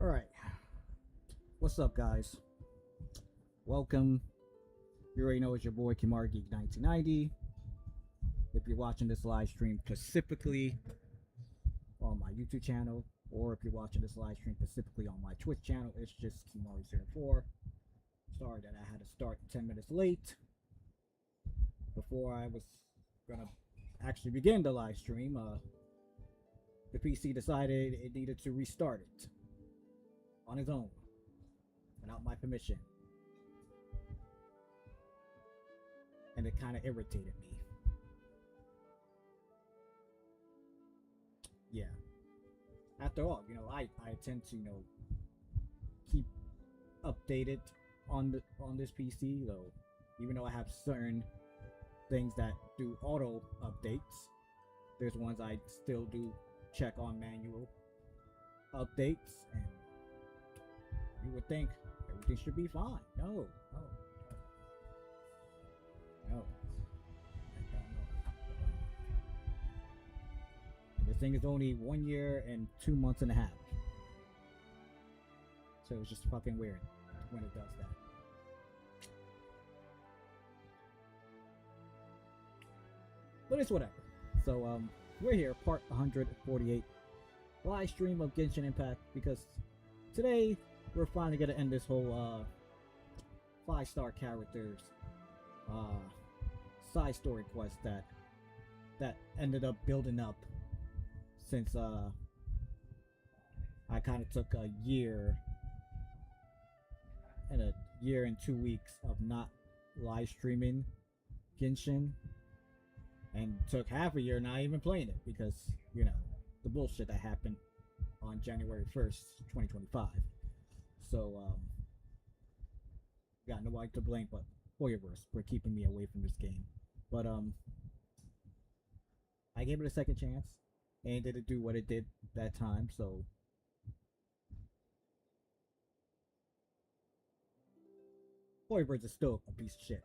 Alright, what's up, guys? Welcome. You already know it's your boy Kimar Geek 1990. If you're watching this live stream specifically on my YouTube channel, or if you're watching this live stream specifically on my Twitch channel, it's just Kimari04. Sorry that I had to start 10 minutes late before I was gonna actually begin the live stream. The PC decided it needed to restart it on its own without my permission, and it kind of irritated me. Yeah, after all, I tend to keep updated on this PC, though, even though I have certain things that do auto updates. There's ones I still do check on manual updates, and you would think everything should be fine. No. And this thing is only 1 year and 2 months and a half. So it's just fucking weird when it does that. But it's whatever. So we're here, part 148 live stream of Genshin Impact, because today we're finally gonna end this whole 5-star characters side story quest that ended up building up since I kind of took a year and 2 weeks of not live streaming Genshin, and took half a year not even playing it because the bullshit that happened on January 1st 2025. So got nobody to blame but Hoyoverse for keeping me away from this game. But I gave it a second chance and did it do what it did that time. So Hoyoverse is still a piece of shit.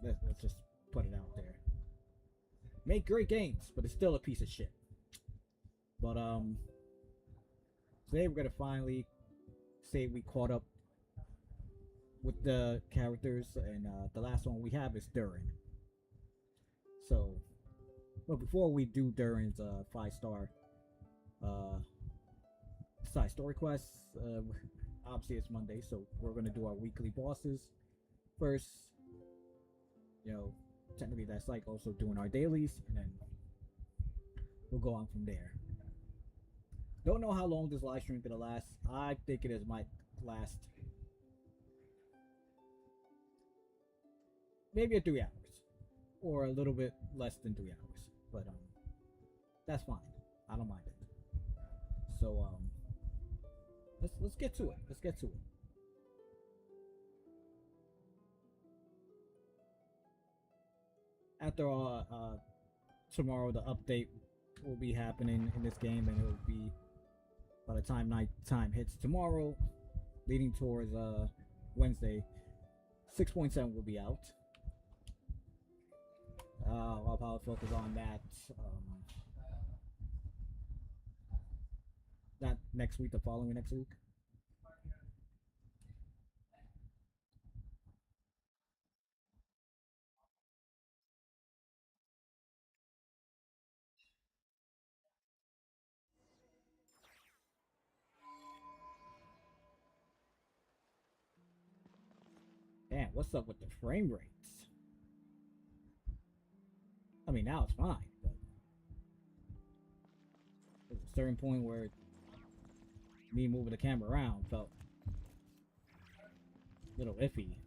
Let's just put it out there. Make great games, but it's still a piece of shit. But today we're gonna finally say we caught up with the characters, and the last one we have is Durin. So, but before we do Durin's 5-star side story quests, obviously it's Monday, so we're gonna do our weekly bosses first. Technically that's like also doing our dailies, and then we'll go on from there. Don't know how long this live stream is gonna last. I think it might last maybe 3 hours, or a little bit less than 3 hours, but that's fine. I don't mind it. So let's get to it. Let's get to it. After all, tomorrow the update will be happening in this game, and it will be, by the time night time hits tomorrow, leading towards Wednesday, 6.7 will be out. I'll probably focus on that not next week, the following next week. Damn, what's up with the frame rates? I mean, now it's fine, but there's a certain point where me moving the camera around felt a little iffy.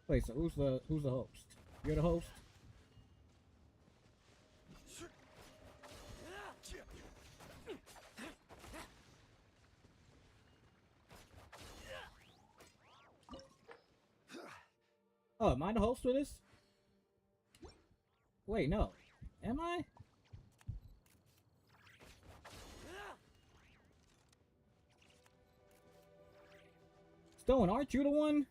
Wait, so who's the host? You're the host? Oh, am I the host for this? Wait, no. Am I? Stone, aren't you the one?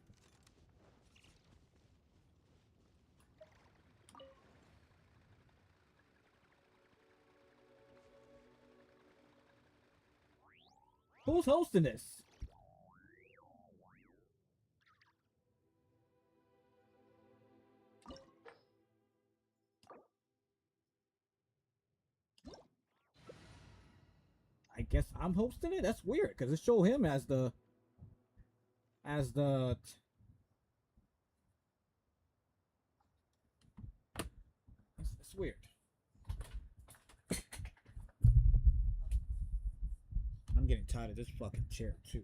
Who's hosting this? I guess I'm hosting it? That's weird, because it showed him as the... It's weird. I'm getting tired of this fucking chair, too.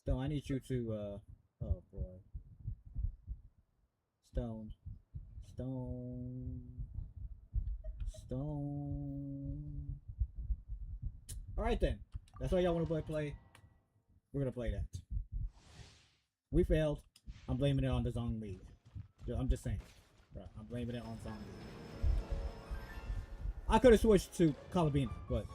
Stone, I need you to, oh boy. Stone. Stone. Stone. Alright then. That's all y'all want to play. We're gonna play that. We failed. I'm blaming it on the Zong League. I'm just saying. Right, I'm blaming it on Zong League. I could have switched to Calabina, but...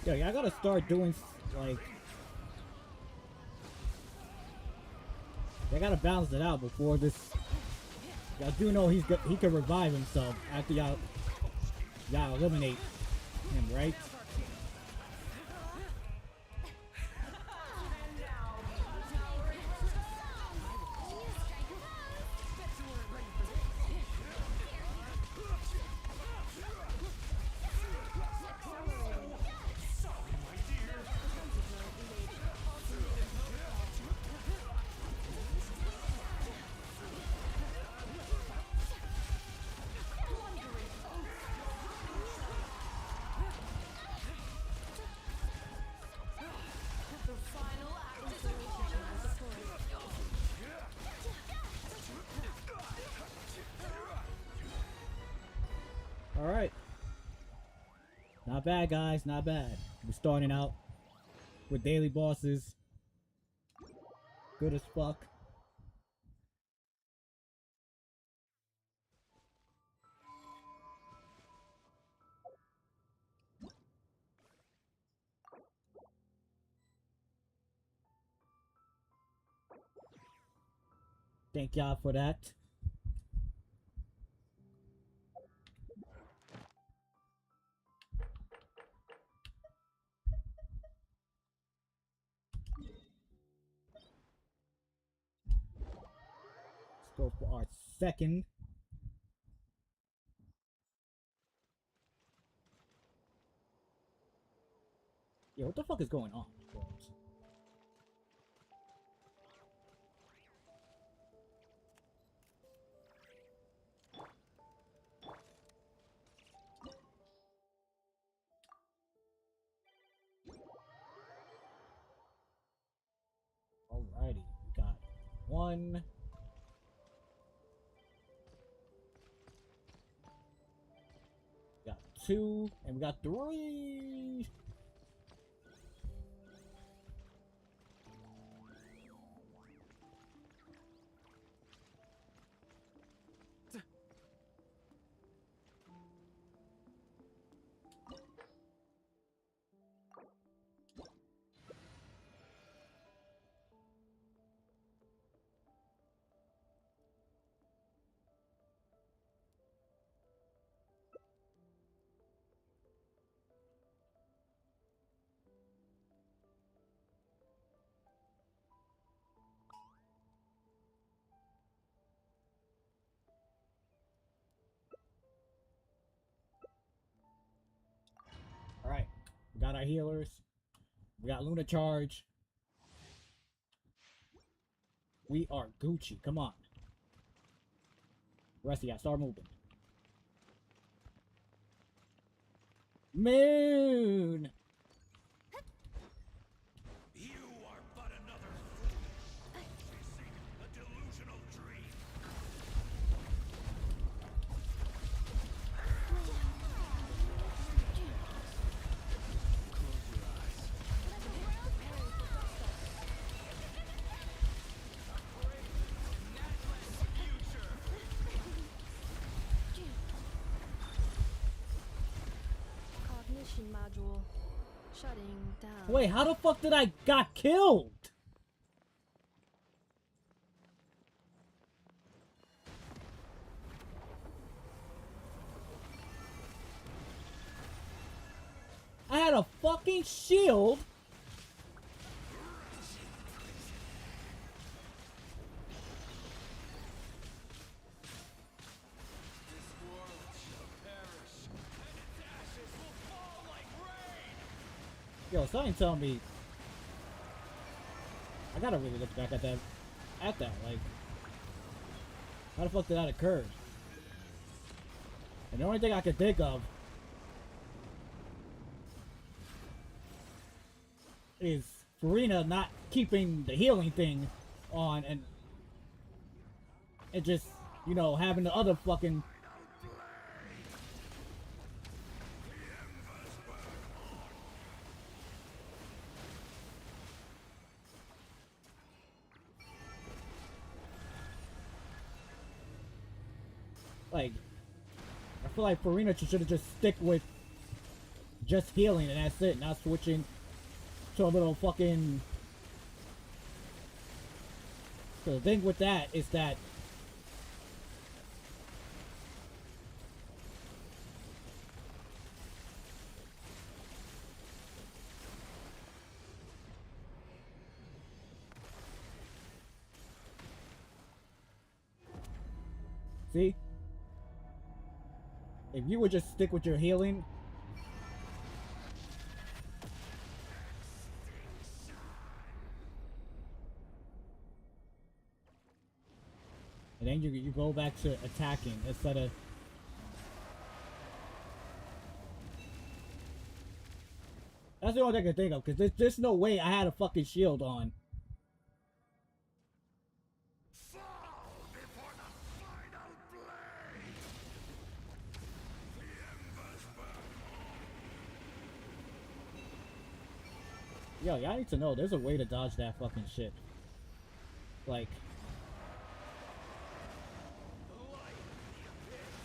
Yo, I gotta start doing like. I gotta balance it out before this. Y'all do know he can revive himself after y'all eliminate him, right? Alright. Not bad, guys. Not bad. We're starting out with daily bosses. Good as fuck. Thank y'all for that. Let's go for our second. Yo, what the fuck is going on? Alrighty, we got one. We got two, and we got three. Alright, we got our healers. We got Luna Charge. We are Gucci. Come on. Rest of y'all, start moving. Moon! You are but another fool, chasing a delusional dream. Cognition module shutting down. Wait, how the fuck did I got killed? I had a fucking shield. Yo, something tell me. I gotta really look back at that. Like, how the fuck did that occur? And the only thing I can think of is Farina not keeping the healing thing on and just, you know, having the other fucking. Like, I feel like Farina should have just stick with just healing and that's it, not switching to a little fucking... So the thing with that is that see? If you would just stick with your healing, and then you go back to attacking instead of... That's the only thing I can think of, because there's no way I had a fucking shield on. Fall before the final blade! The embers burn. Yo, y'all need to know, there's a way to dodge that fucking shit. Like... The light of the abyss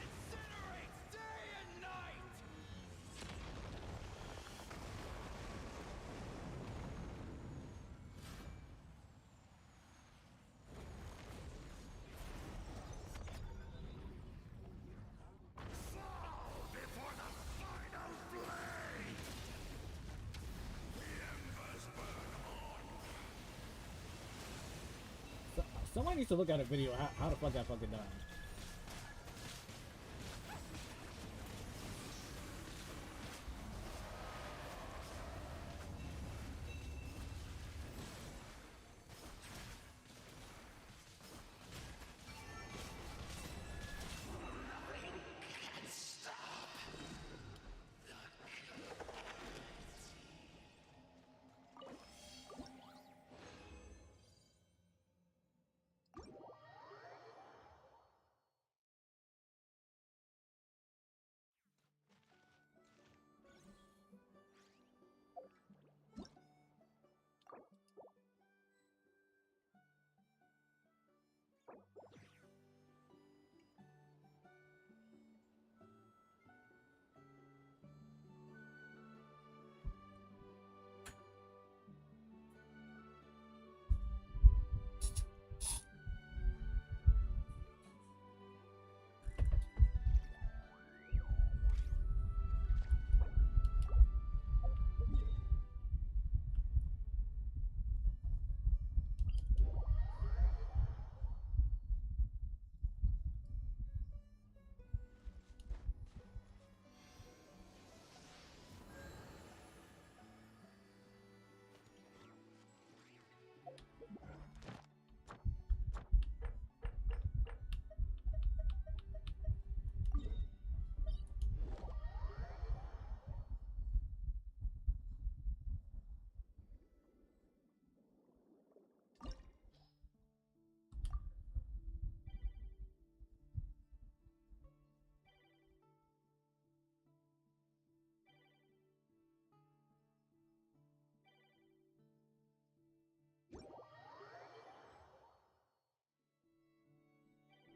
incinerates day and night! Fall before the final blade! The embers burn on. Someone needs to look at a video how the fuck that fucking died.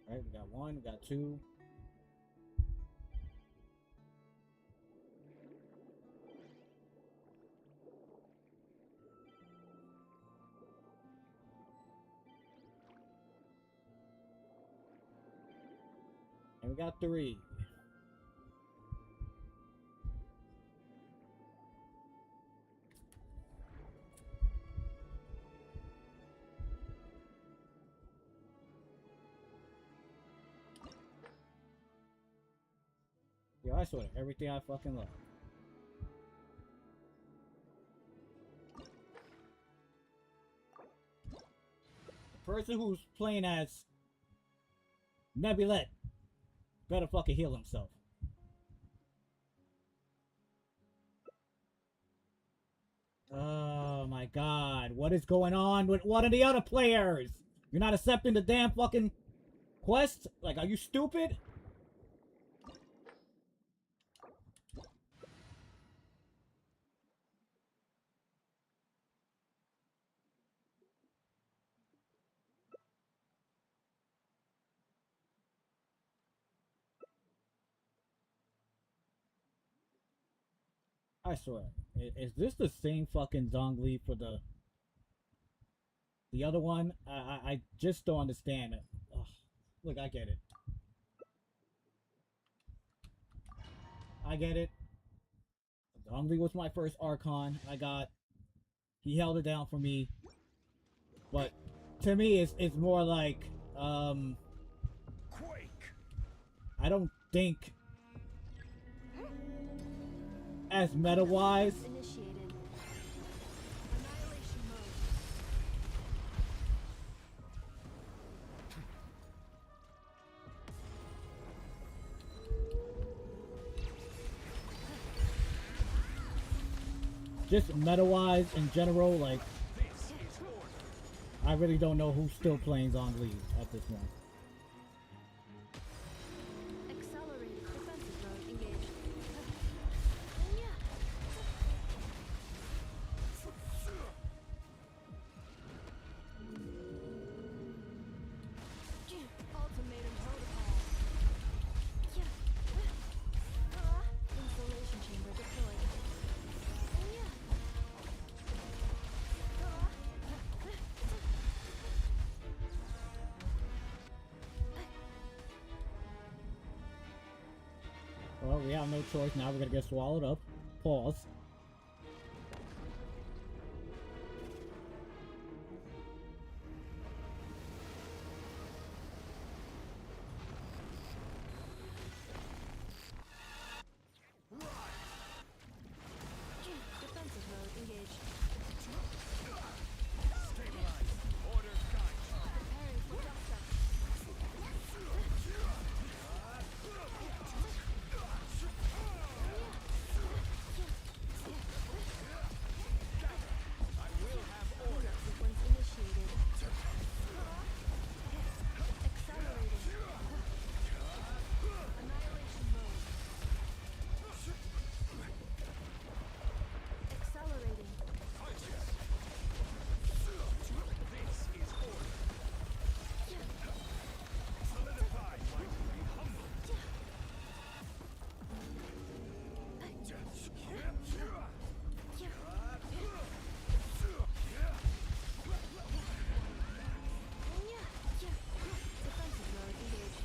Right, we got one, we got two. And we got three. Yo, I swear, everything I fucking love. The person who's playing as Nebulette better fucking heal himself. Oh my god, what is going on with one of the other players? You're not accepting the damn fucking quest? Like, are you stupid? I swear. Is this the same fucking Zhongli for the other one? I just don't understand it. Ugh. Look, I get it. I get it. Zhongli was my first Archon. He held it down for me. But to me, it's more like, Quake. I don't think as meta-wise. Initiated. Annihilation mode. Just meta-wise in general, like, This is order. I really don't know who's still playing Zhongli at this point. Accelerated defensive mode engaged. Ultimatum protocol. Installation chamber deployed. Well, we have no choice. Now we're gonna get swallowed up. Pause. Defensive mode engaged. Stabilize. Order guide. Preparing for dust up. I will have order. Sequence initiated. Accelerating. Annihilation mode. Accelerating. Punches. This is order. Solidify. Like to be humble. Defensive mode engaged.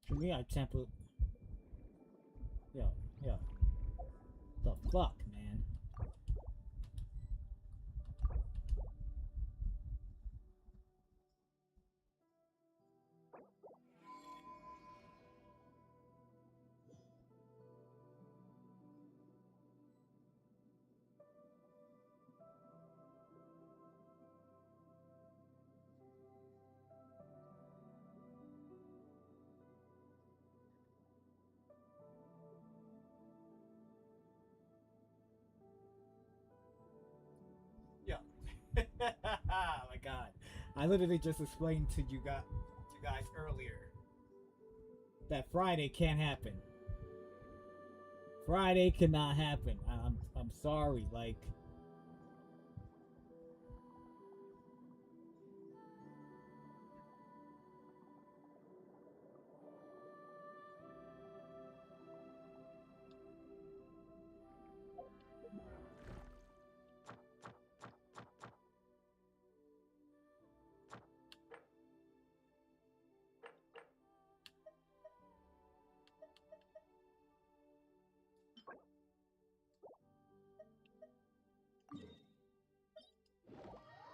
For me, I temple. Yo. The fuck, man. Yeah. Oh my god. I literally just explained to you guys earlier that Friday can't happen. Friday cannot happen. I'm sorry. Like,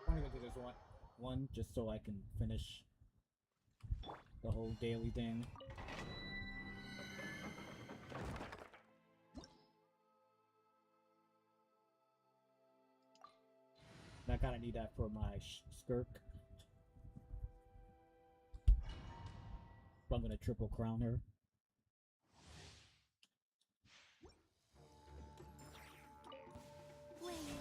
I'm gonna do this one just so I can finish the whole daily thing. I kinda need that for my skirk. I'm gonna triple crown her. Wings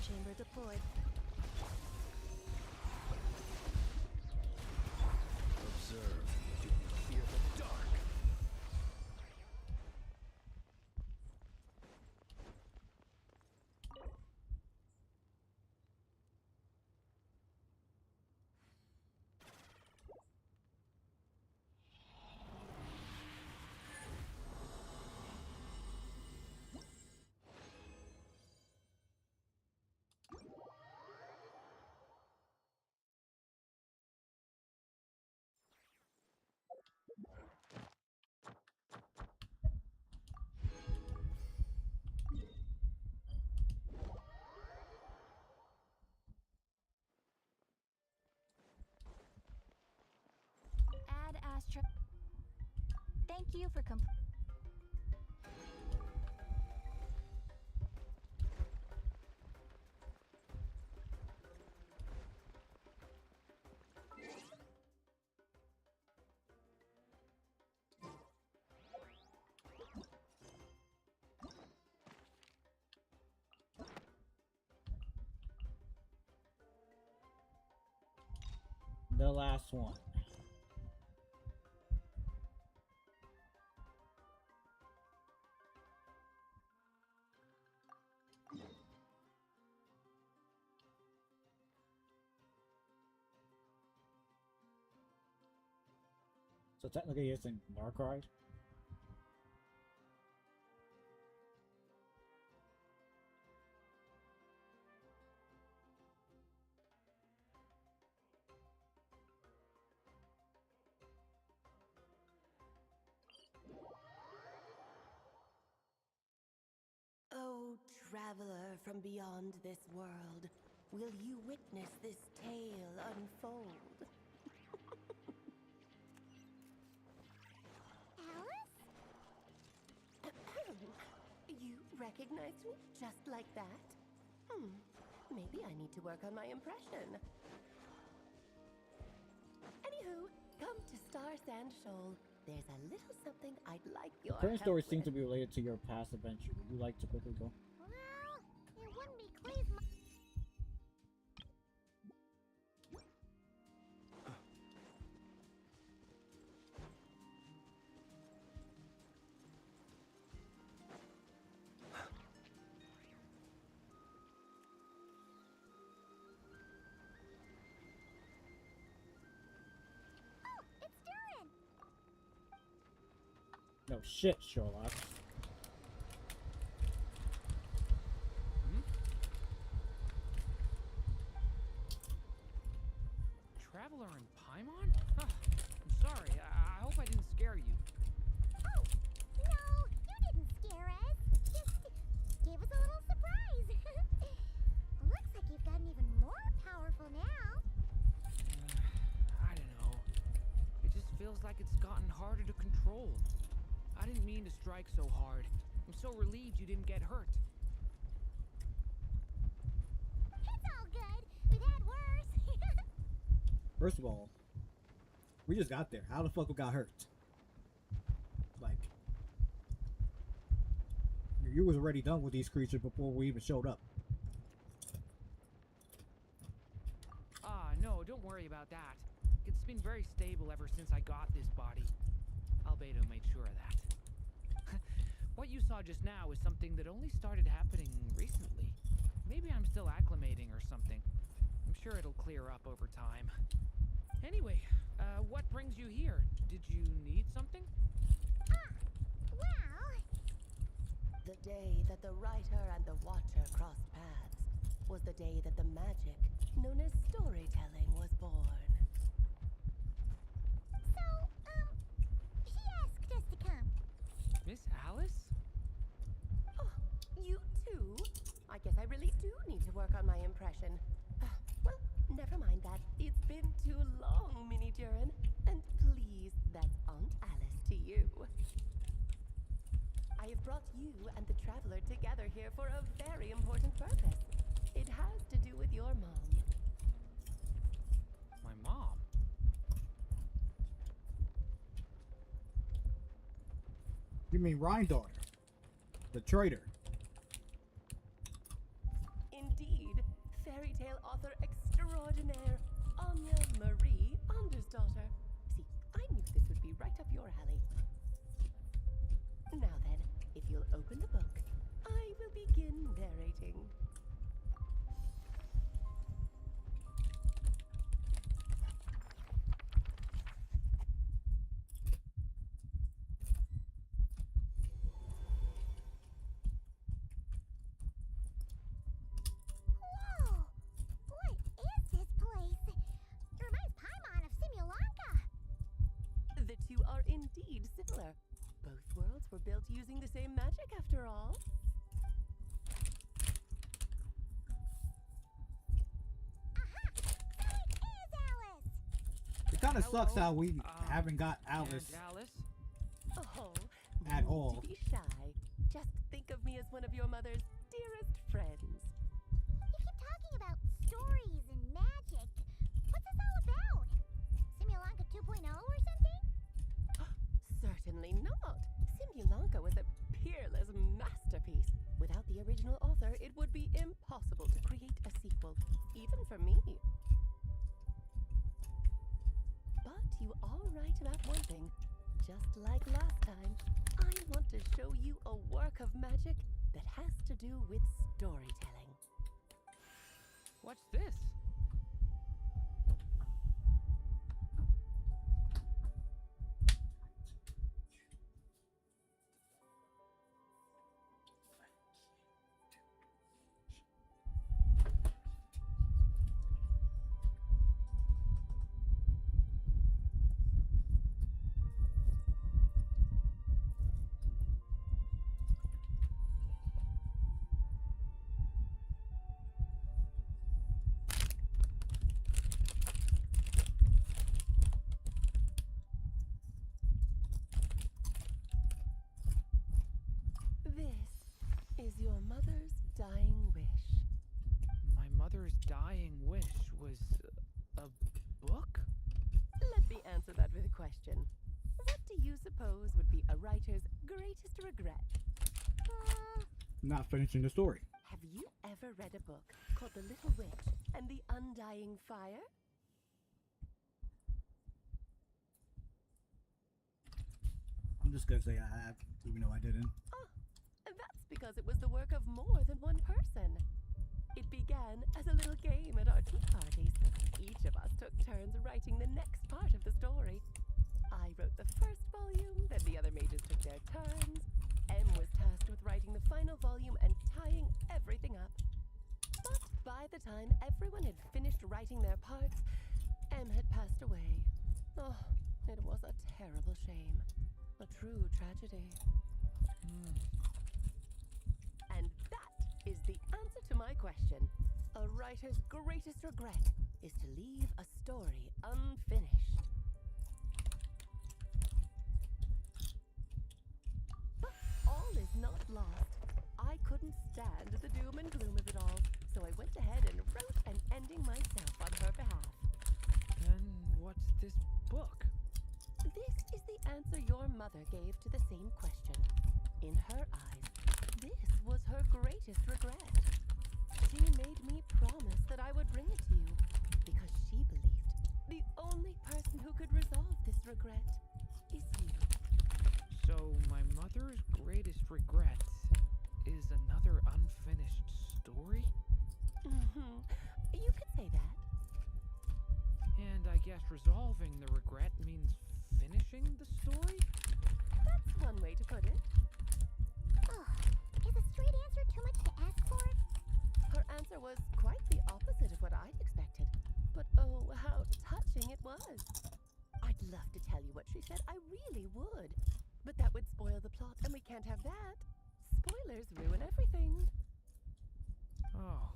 chamber deployed. Observe. Do you fear the dark? Add Astra. Thank you for The last one. So technically it's in Nod-Krai. Oh, traveler from beyond this world, will you witness this tale unfold? Alice? You recognized me just like that? Maybe I need to work on my impression. Anywho, come to Star Sand Shoal. There's a little something I'd like your Current help stories seem with. to be related to your past adventure. Would you like to quickly go? Well, it wouldn't be Clay's It's Durin! No shit, Sherlock. Traveler in Paimon? I'm sorry. I hope I didn't scare you. Oh, no, you didn't scare us. Just gave us a little surprise. Looks like you've gotten even more powerful now. I don't know. It just feels like it's gotten harder to control. I didn't mean to strike so hard. I'm so relieved you didn't get hurt. It's all good. We've had worse. First of all, we just got there. How the fuck we got hurt? Like, you was already done with these creatures before we even showed up. No, don't worry about that. It's been very stable ever since I got this body. Albedo made sure of that. What you saw just now is something that only started happening recently. Maybe I'm still acclimating or something. I'm sure it'll clear up over time. Anyway, what brings you here? Did you need something? Well, The day that the writer and the watcher crossed paths was the day that the magic known as storytelling was born. so, she asked us to come. Miss Alice? Oh, you too? I guess I really do need to work on my impression. Well, never mind that. It's been too long, Mini Durin. And please, that's Aunt Alice to you. I have brought you and the traveler together here for a very important purpose. It has to do with your mom. My mom? You mean Rhine daughter? The traitor. Indeed, tale author extraordinaire, Anya Marie Andersdottir. See, I knew this would be right up your alley. Now then, if you'll open the book, I will begin narrating. Whoa! What is this place? It reminds Paimon of Simulanka. The two are indeed similar. Both worlds were built using the same magic after all. Aha! So it is Alice! It kind of sucks Hello, how we haven't got And Alice. Alice? Oh, At no need all. to be shy. Just think of me as one of your mother's dearest friends. You keep talking about stories and magic. What's this all about? Simulanka 2.0 or something? Certainly not. Simulanka was a peerless masterpiece. Without the original author, it would be impossible to create a sequel, even for me. But you are right about one thing. Just like last time, I want to show you a work of magic that has to do with storytelling. What's this? This is your mother's dying wish. My mother's dying wish was a book? Let me answer that with a question. What do you suppose would be a writer's greatest regret? Not finishing the story. Have you ever read a book called The Little Witch and the Undying Fire? I'm just gonna say I have, even though I didn't. Oh, that's because it was the work of more than one person. It began as a little game at our tea parties. Each of us took turns writing the next part of the story. I wrote the first volume, then the other mages took their turns. Em was tasked with writing the final volume and tying everything up. But by the time everyone had finished writing their parts, Em had passed away. Oh, it was a terrible shame. A true tragedy. And that is the answer to my question. A writer's greatest regret is to leave a story unfinished. But all is not lost. I couldn't stand the doom and gloom of it all, so I went ahead and wrote an ending myself on her behalf. Then what's this book? This is the answer your mother gave to the same question. In her eyes, this was her greatest regret. She made me promise that I would bring it to you, because she believed the only person who could resolve this regret is you. So my mother's greatest regret is another unfinished story? You could say that. And I guess resolving the regret means finishing the story? That's one way to put it. Oh, is a straight answer too much to ask for? Her answer was quite the opposite of what I'd expected. But oh, how touching it was. I'd love to tell you what she said, I really would. But that would spoil the plot, and we can't have that. Spoilers ruin everything. Oh.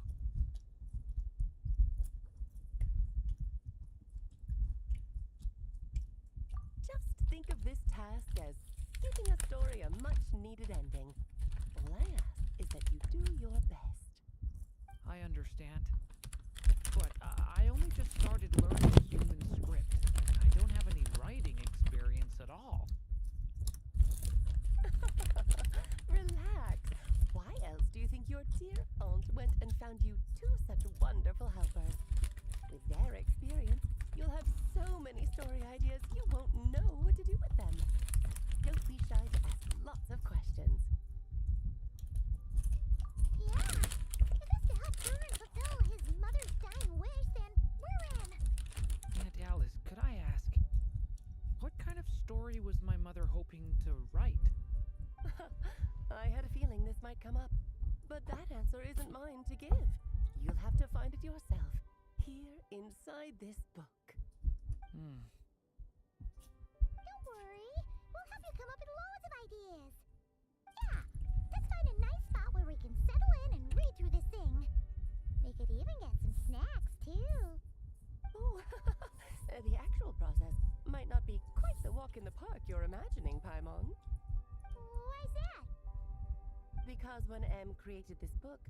Just think of this task as giving a story a much-needed ending. All I ask is that you do your best. I understand. But I only just started learning human script. I don't have any writing experience at all. Relax. Why else do you think your dear Paimon went and found you two such wonderful helpers. With their experience, you'll have so many story ideas you won't know what to do with them. Don't be shy to ask lots of questions. Yeah, if it's to help Turin fulfill his mother's dying wish, then we're in. Aunt Alice, could I ask, what kind of story was my mother hoping to write? I had a feeling this might come up, but that answer isn't mine to give. You'll have to find it yourself, here inside this book. Don't worry, we'll help you come up with loads of ideas. Yeah, let's find a nice spot where we can settle in and read through this thing. We could even get some snacks, too. Oh, the actual process might not be quite the walk in the park you're imagining, Paimon. Why's that? Because when Em created this book,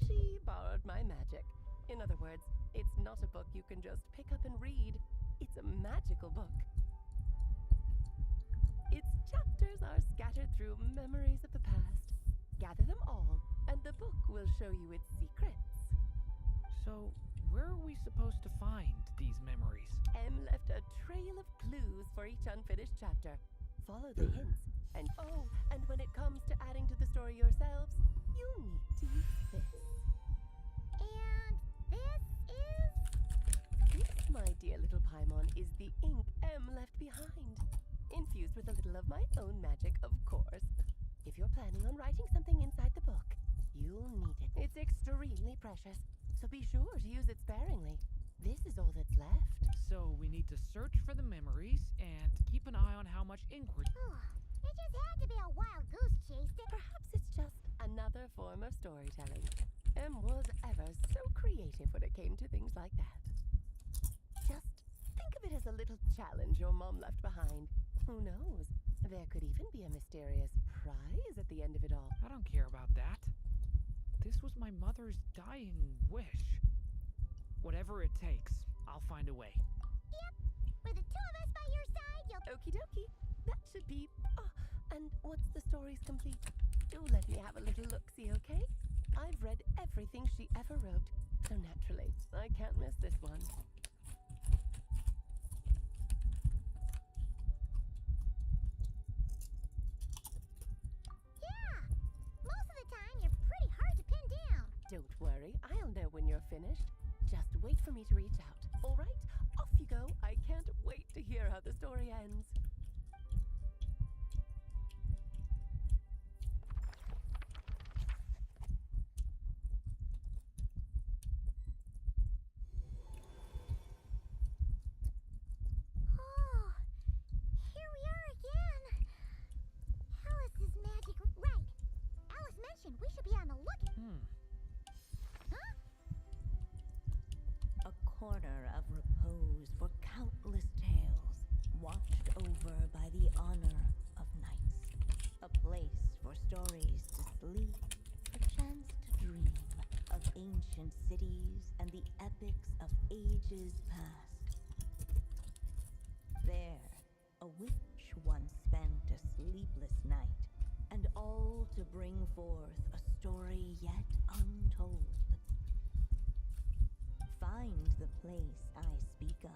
she borrowed my magic. In other words, it's not a book you can just pick up and read. It's a magical book. Its chapters are scattered through memories of the past. Gather them all, and the book will show you its secrets. So, where are we supposed to find these memories? Em left a trail of clues for each unfinished chapter. Follow the hints. And when it comes to adding to the story yourselves, you'll need to use this. And this is... This, my dear little Paimon, is the ink Em left behind. Infused with a little of my own magic, of course. If you're planning on writing something inside the book, you'll need it. It's extremely precious, so be sure to use it sparingly. This is all that's left. So, we need to search for the memories and keep an eye on how much ink we're... It just had to be a wild goose chase. Perhaps it's just another form of storytelling. Em was ever so creative when it came to things like that. Just think of it as a little challenge your mom left behind. Who knows? There could even be a mysterious prize at the end of it all. I don't care about that. This was my mother's dying wish. Whatever it takes, I'll find a way. Yep, with the two of us by your side, you'll... Okie dokie. That should be... Oh, and once the story's complete, do let me have a little look-see, okay? I've read everything she ever wrote, so naturally, I can't miss this one. Yeah, most of the time you're pretty hard to pin down. Don't worry, I'll know when you're finished. Just wait for me to reach out. All right, off you go. I can't wait to hear how the story ends. Oh, here we are again. Alice's magic... Right. Alice mentioned we should be on the lookout. Huh? A corner of repose for countless tales, watched over by the honor of knights. A place for stories to sleep, a chance to dream of ancient cities and the epics of ages past. There, a witch once spent a sleepless night, and all to bring forth a story yet untold. Find the place I speak of,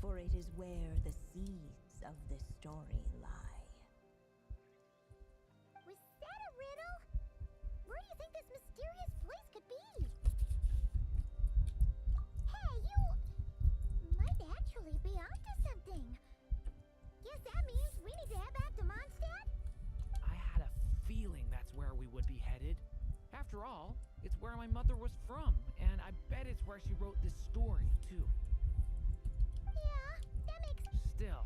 for it is where the seeds of this story lie. Was that a riddle? Where do you think this mysterious place could be? Hey, you might actually be onto something. Guess that means we need to head back to Mondstadt? I had a feeling that's where we would be headed. After all, it's where my mother was from, and I bet it's where she wrote this story, too. Yeah, that makes... Still,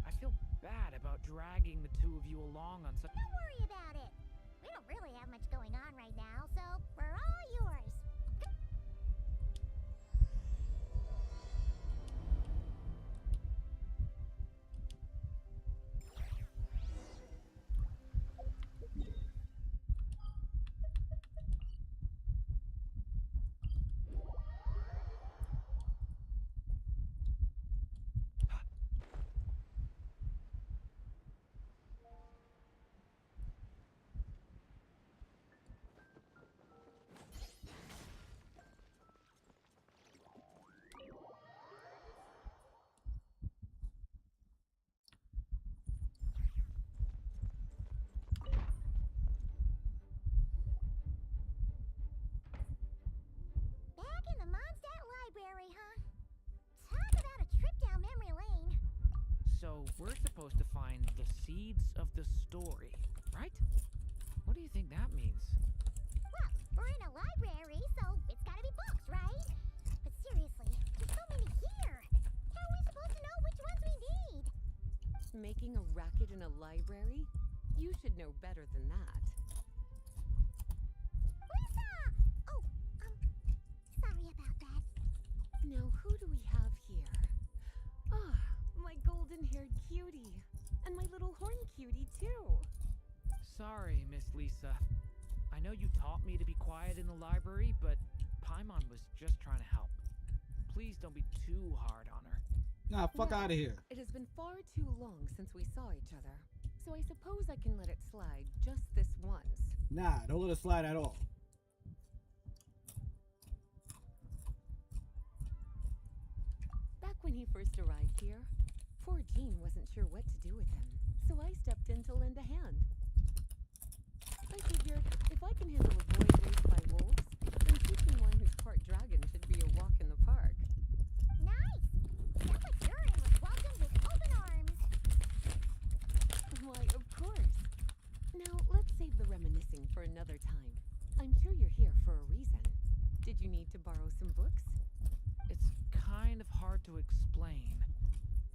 I feel bad about dragging the two of you along on such... Don't worry about it. We don't really have much going on right now, so we're all yours. So we're supposed to find the seeds of the story, right? What do you think that means? Well, we're in a library, so it's gotta be books, right? But seriously, there's so many here. How are we supposed to know which ones we need? Making a racket in a library? You should know better than that. Lisa! Oh, sorry about that. Now, who do we have here? Ah, my golden-haired cutie. And my little horn cutie, too. Sorry, Miss Lisa. I know you taught me to be quiet in the library, but Paimon was just trying to help. Please don't be too hard on her. Nah, fuck Well, out of here. It has been far too long since we saw each other. So I suppose I can let it slide just this once. Nah, don't let it slide at all. Back when he first arrived here, poor Jean wasn't sure what to do with him, so I stepped in to lend a hand. I figured if I can handle a boy raised by wolves, then teaching one who's part dragon should be a walk in the park. Nice! Sounds like you're in was welcomed with open arms. Why, of course. Now, let's save the reminiscing for another time. I'm sure you're here for a reason. Did you need to borrow some books? It's kind of hard to explain.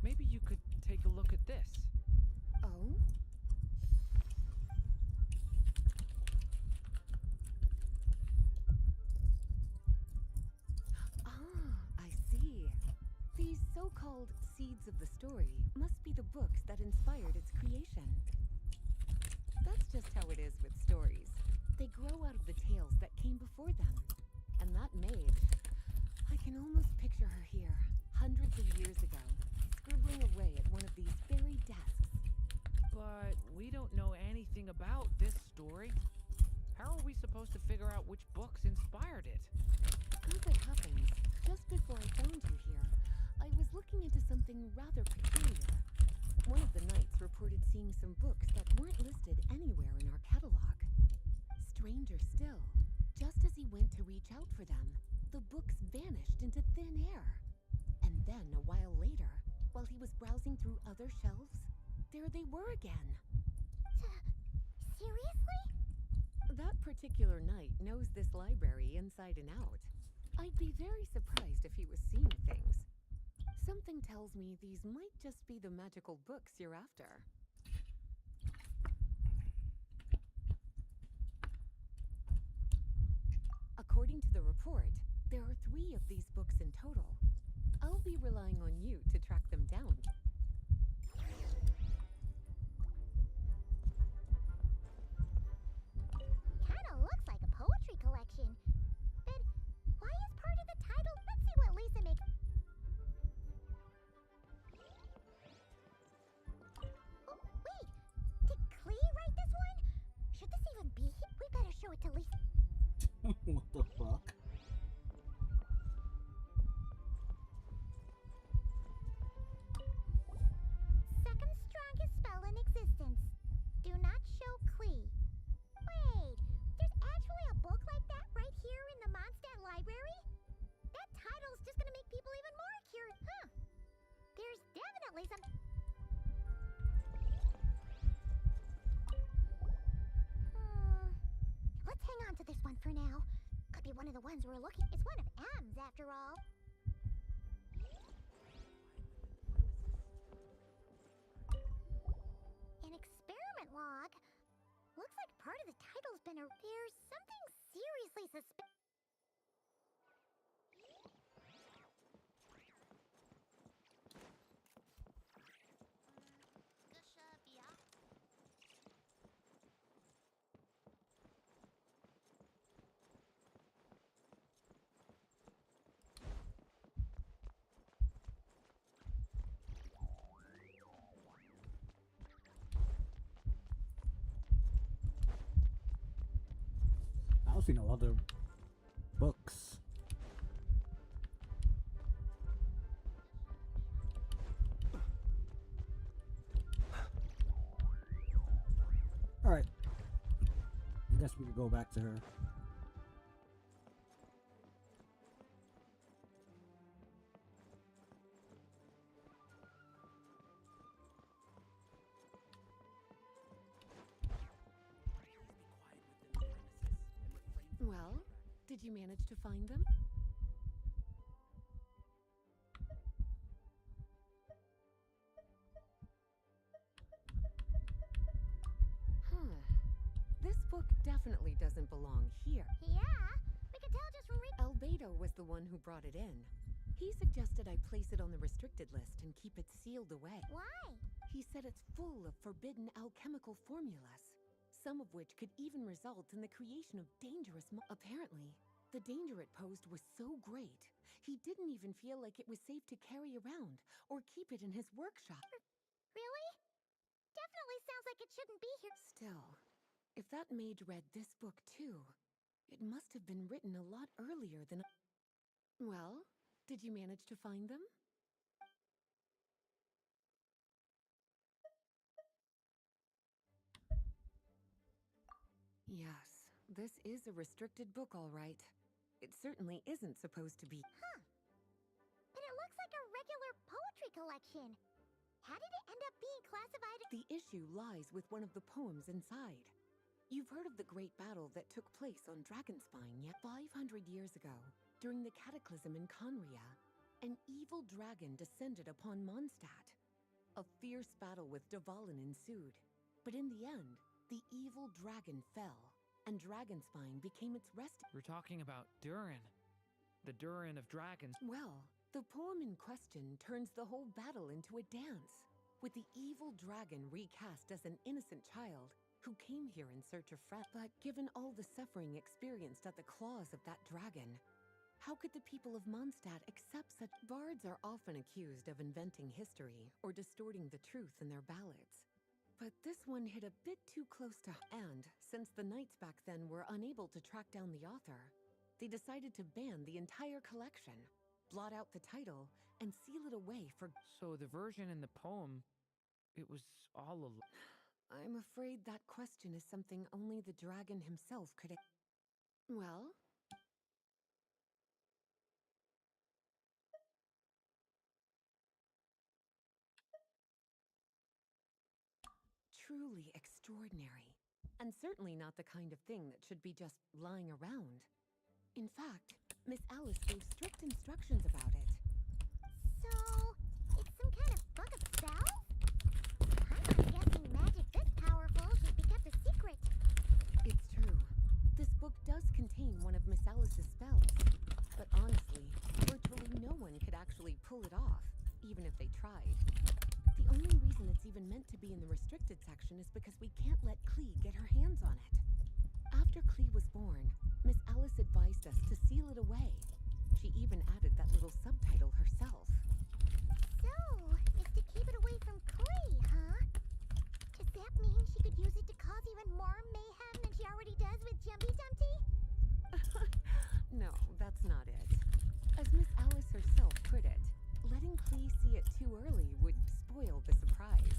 Maybe you could take a look at this. Oh? I see. These so-called seeds of the story must be the books that inspired its creation. That's just how it is with stories. They grow out of the tales that came before them. And that maid, I can almost picture her here, hundreds of years ago, scribbling away at one of these very desks. But we don't know anything about this story. How are we supposed to figure out which books inspired it? As it happens, just before I found you here, I was looking into something rather peculiar. One of the knights reported seeing some books that weren't listed anywhere in our catalog. Stranger still, just as he went to reach out for them, the books vanished into thin air. And then, a while later, while he was browsing through other shelves, there they were again. Seriously? That particular knight knows this library inside and out. I'd be very surprised if he was seeing things. Something tells me these might just be the magical books you're after. According to the report, there are 3 of these books in total. I'll be relying on you to track them down. Kinda looks like a poetry collection. But why is part of the title? Let's see what Lisa makes. Oh, wait! Did Klee write this one? Should this even be here? We better show it to Lisa. What the fuck? Second strongest spell in existence. Do not show Klee. Wait, there's actually a book like that right here in the Mondstadt library? That title's just gonna make people even more curious. Huh. There's definitely some... Let's hang on to this one for now. Could be one of the ones we're looking... It's one of M's, after all. An experiment log. Looks like part of the title's been a... There's something seriously suspicious. I don't see no other books. Alright. I guess we could go back to her. Did you manage to find them? Huh. This book definitely doesn't belong here. Yeah, we can tell just from reading. Albedo was the one who brought it in. He suggested I place it on the restricted list and keep it sealed away. Why? He said it's full of forbidden alchemical formulas, some of which could even result in the creation of dangerous apparently, the danger it posed was so great, he didn't even feel like it was safe to carry around or keep it in his workshop. Really? Definitely sounds like it shouldn't be here. Still, if that mage read this book too, it must have been written a lot earlier than... Well, did you manage to find them? Yes, this is a restricted book, all right. It certainly isn't supposed to be. Huh. But it looks like a regular poetry collection. How did it end up being classified as... The issue lies with one of the poems inside. You've heard of the great battle that took place on Dragonspine yet 500 years ago. During the cataclysm in Conria, an evil dragon descended upon Mondstadt. A fierce battle with Dvalin ensued. But in the end, the evil dragon fell, and Dragonspine became its resting. We're talking about Durin. The Durin of dragons. Well, the poem in question turns the whole battle into a dance, with the evil dragon recast as an innocent child who came here in search of friends. But given all the suffering experienced at the claws of that dragon, how could the people of Mondstadt accept such... Bards are often accused of inventing history or distorting the truth in their ballads. But this one hit a bit too close to... And since the knights back then were unable to track down the author, they decided to ban the entire collection, blot out the title, and seal it away for... So the version in the poem, it was all a... I'm afraid that question is something only the dragon himself could... Well... Truly extraordinary, and certainly not the kind of thing that should be just lying around. In fact, Miss Alice gave strict instructions about it. So, it's some kind of book of spells? I'm not guessing magic this powerful should be kept a secret. It's true. This book does contain one of Miss Alice's spells, but honestly, virtually no one could actually pull it off, even if they tried. The only reason it's even meant to be in the restricted section is because we can't let Klee get her hands on it. After Klee was born, Miss Alice advised us to seal it away. She even added that little subtitle herself. So, it's to keep it away from Klee, huh? Does that mean she could use it to cause even more mayhem than she already does with Jumpy Dumpty? No, that's not it. As Miss Alice herself put it, letting Klee see it too early would spoil the surprise.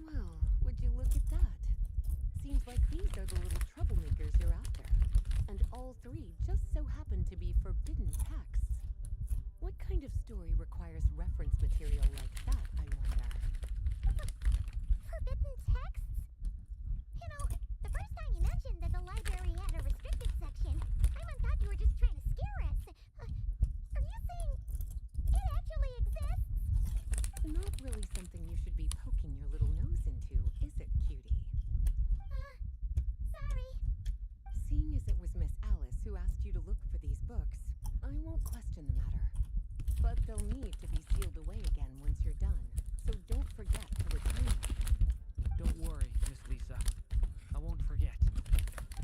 Well, would you look at that? Seems like these are the little troublemakers you're after. And all three just so happen to be forbidden texts. What kind of story requires reference material like that, I wonder? Forbidden texts? You know, the first time you mentioned that the library had a restricted section, I thought you were just trying to scare us. Are you saying it actually exists? Not really something you should be poking your little nose into, is it, cutie? Sorry. Seeing as it was Miss Alice who asked you to look for these books, I won't question the matter. But they'll need to be sealed away again once you're done, so don't forget to return them. Don't worry, Miss Lisa. I won't forget.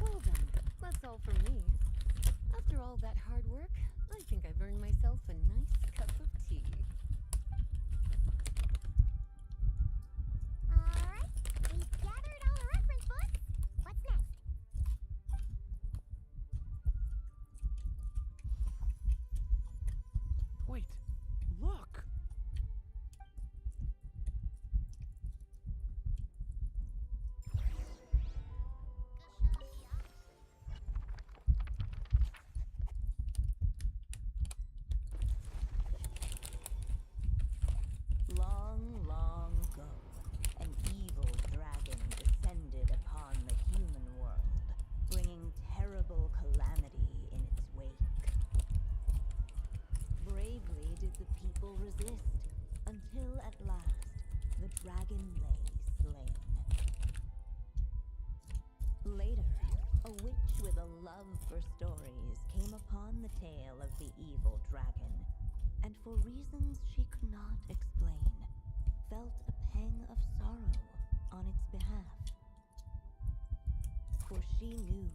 Well then, that's all from me. After all that hard work, I think I've earned myself a nice cup of tea. Alright, we've gathered all the reference books. What's next? Wait, look! with a love for stories, came upon the tale of the evil dragon, and for reasons she could not explain, felt a pang of sorrow on its behalf. For she knew,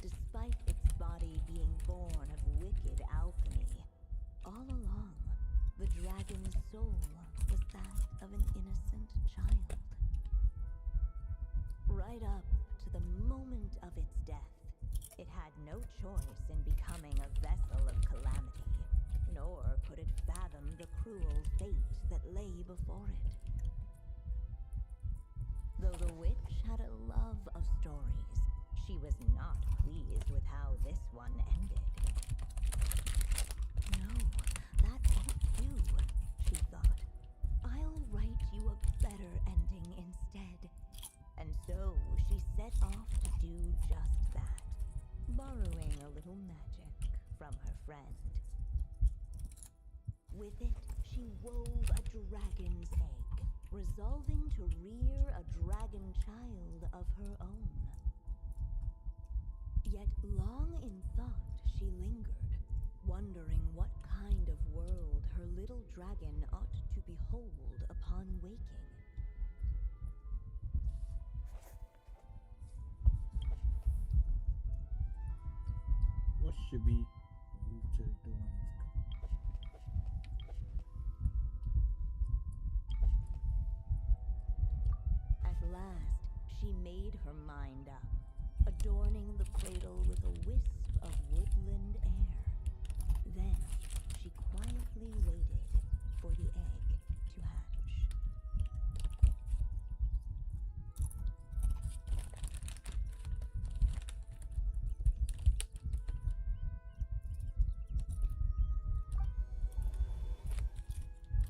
despite its body being born of wicked alchemy, all along, the dragon's soul was that of an innocent child. Right up to the moment of its death, it had no choice in becoming a vessel of calamity, nor could it fathom the cruel fate that lay before it. Though the witch had a love of stories, she was not pleased with how this one ended. No, that won't do, she thought. I'll write you a better ending instead. And so she set off to do just that, borrowing a little magic from her friend. With it, she wove a dragon's egg, resolving to rear a dragon child of her own. Yet long in thought she lingered, wondering what kind of world her little dragon ought to behold upon waking. What should we move to the one? At last, she made her mind up, adorning the cradle with a wisp of woodland air. Then, she quietly waited for the egg to hatch.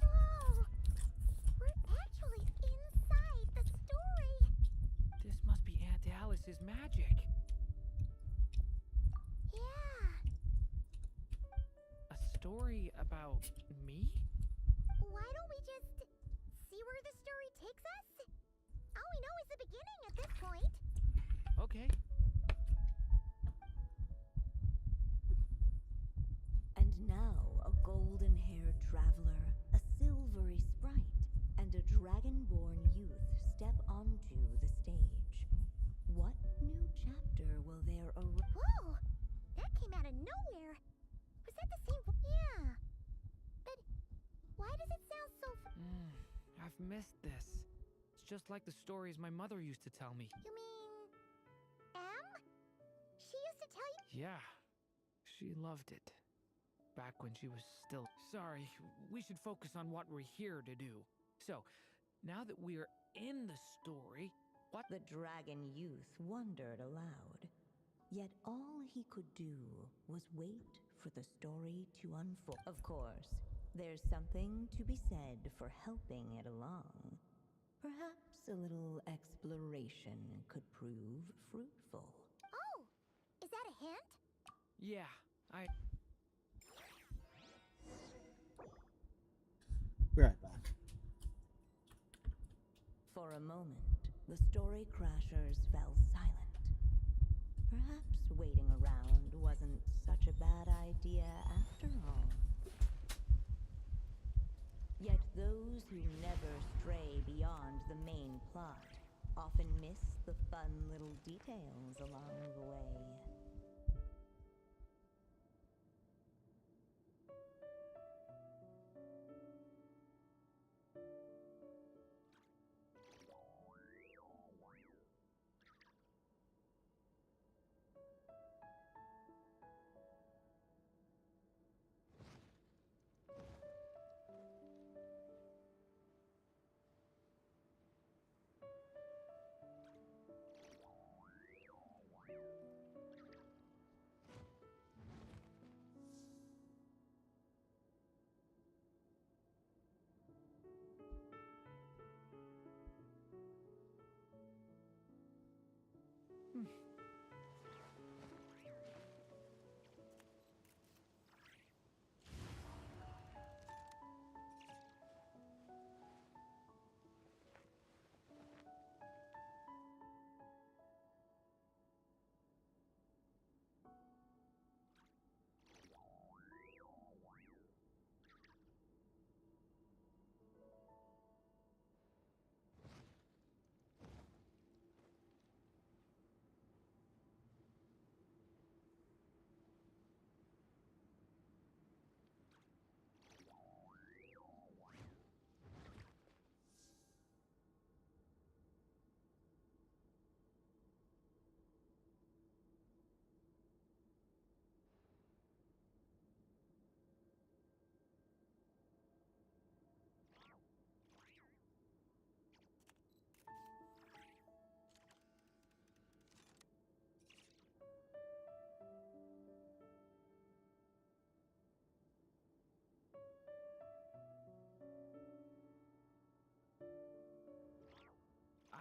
Whoa! We're actually inside the story! This must be Aunt Alice's magic. Yeah. A story about me? Why don't we just see where the story takes us? All we know is the beginning at this point. Okay. And now a golden-haired traveler, a silvery sprite, and a dragon-born youth step onto the stage. What new chapter will there arise? Whoa! That came out of nowhere. Was that the same Yeah. But why does it sound so I've missed this. It's just like the stories my mother used to tell me. You mean... Em? She used to tell you... Yeah, she loved it. Back when she was still... Sorry, we should focus on what we're here to do. So, now that we're in the story, what... The dragon youth wondered aloud. Yet all he could do was wait for the story to unfold. Of course, there's something to be said for helping it along. Perhaps a little exploration could prove fruitful. Oh! Is that a hint? Yeah, Be right back. For a moment, the story crashers fell silent. Perhaps waiting around wasn't such a bad idea after all. Yet those who never stray beyond the main plot often miss the fun little details along the way.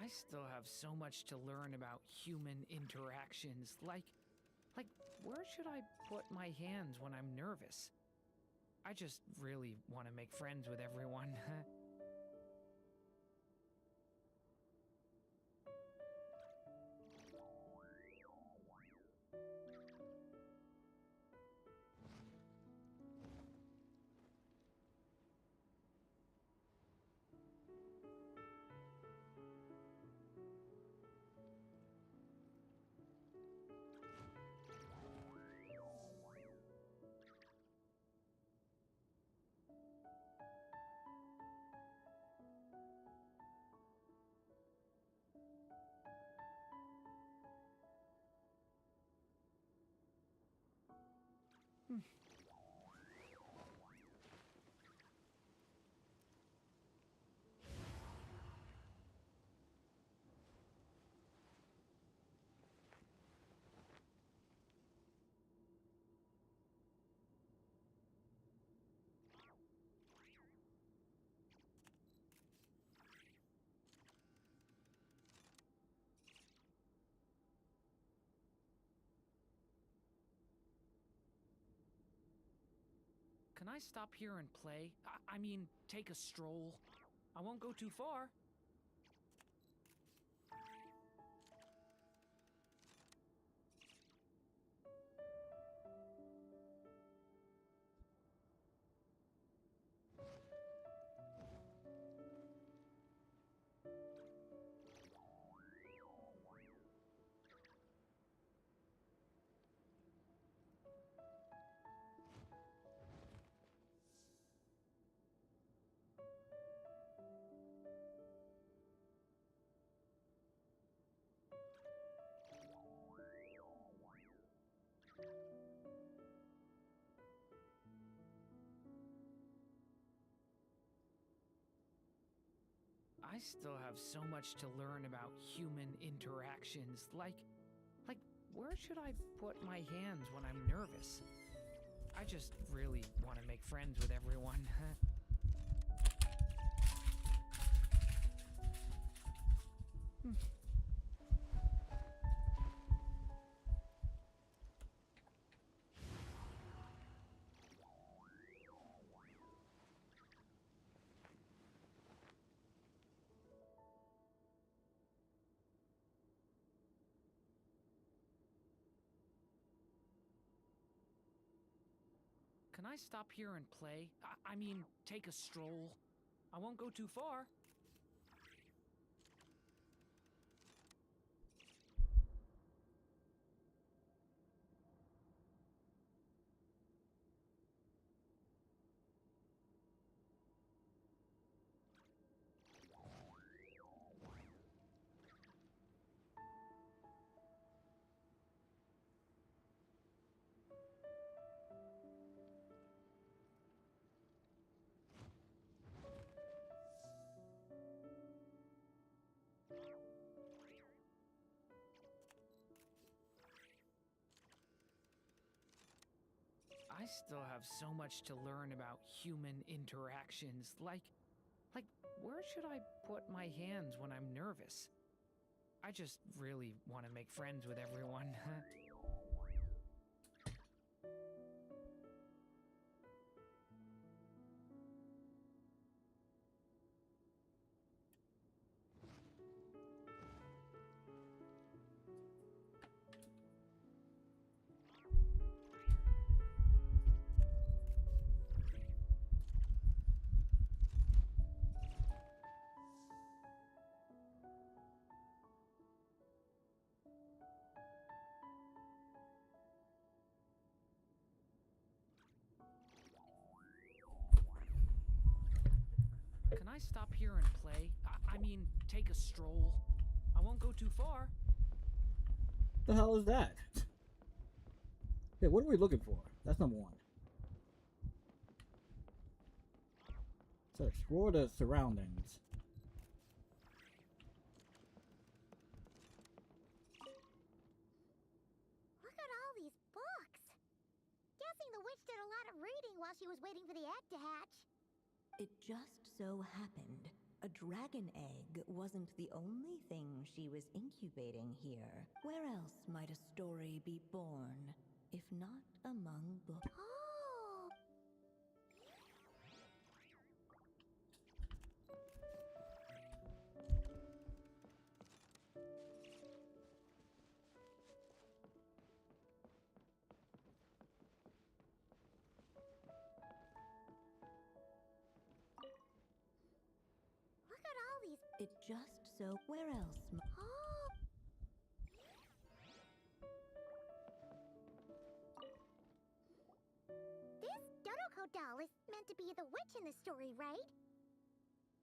I still have so much to learn about human interactions. Like, where should I put my hands when I'm nervous? I just really want to make friends with everyone. Can I stop here and play? I mean, take a stroll. I won't go too far. I still have so much to learn about human interactions. Like, where should I put my hands when I'm nervous? I just really want to make friends with everyone. Can I stop here and play? I mean, take a stroll. I won't go too far. I still have so much to learn about human interactions. Like, where should I put my hands when I'm nervous? I just really want to make friends with everyone. Can I stop here and play? I mean, take a stroll. I won't go too far. The hell is that? Hey, what are we looking for? That's number one. So explore the surroundings. Look at all these books. Guessing the witch did a lot of reading while she was waiting for the egg to hatch. It just so happened A dragon egg wasn't the only thing she was incubating here. Where else might a story be born, if not among books? Oh! Look at all these. It just so. Where else? Oh! This Dodoko doll is meant to be the witch in the story, right?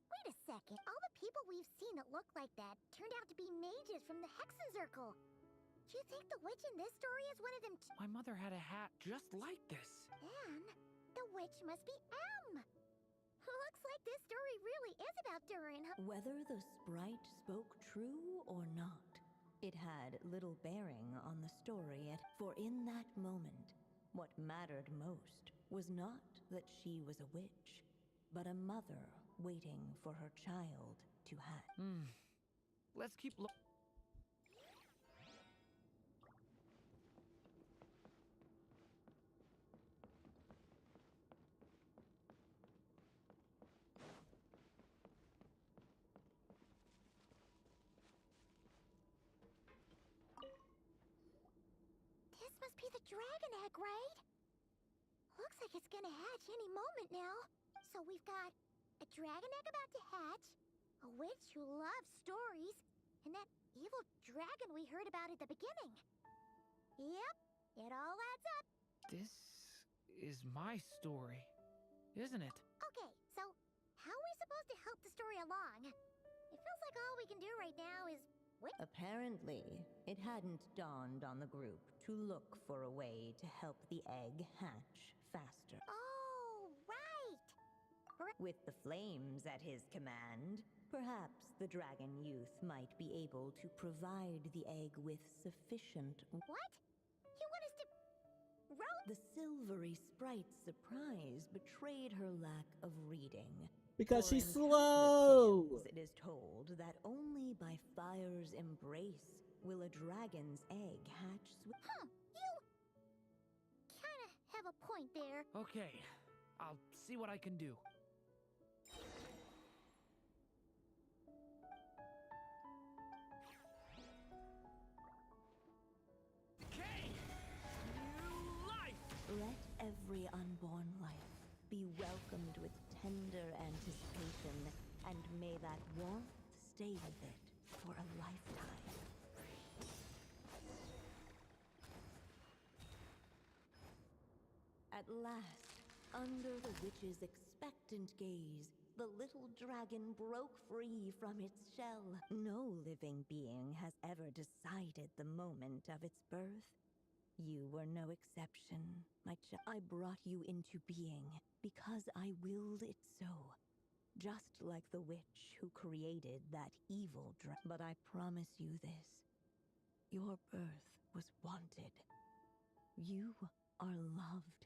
Wait a second. All the people we've seen that look like that turned out to be mages from the Hexen Circle. Do you think the witch in this story is one of them too? My mother had a hat just like this. Then the witch must be M. Looks like this story really is about Durin. Whether the sprite spoke true or not, it had little bearing on the story for in that moment, what mattered most was not that she was a witch, but a mother waiting for her child to hatch. Let's keep This must be the dragon egg, right? Looks like it's gonna hatch any moment now. So we've got a dragon egg about to hatch, a witch who loves stories, and that evil dragon we heard about at the beginning. Yep, it all adds up. This is my story, isn't it? Okay, so how are we supposed to help the story along? It feels like all we can do right now is wait. Apparently, it hadn't dawned on the group to look for a way to help the egg hatch faster. Oh, right. With the flames at his command, perhaps the dragon youth might be able to provide the egg with sufficient. What? You want us to roll? The silvery sprite's surprise betrayed her lack of reading. Because For she's in slow! countless tales, it is told that only by fire's embrace will a dragon's egg hatch Huh, you kinda have a point there. Okay, I'll see what I can do. Okay! New life! Let every unborn life be welcomed with tender anticipation, and may that warmth stay with it for a lifetime. At last, under the witch's expectant gaze, the little dragon broke free from its shell. No living being has ever decided the moment of its birth. You were no exception, my child. I brought you into being because I willed it so. Just like the witch who created that evil dragon. But I promise you this. Your birth was wanted. You are loved.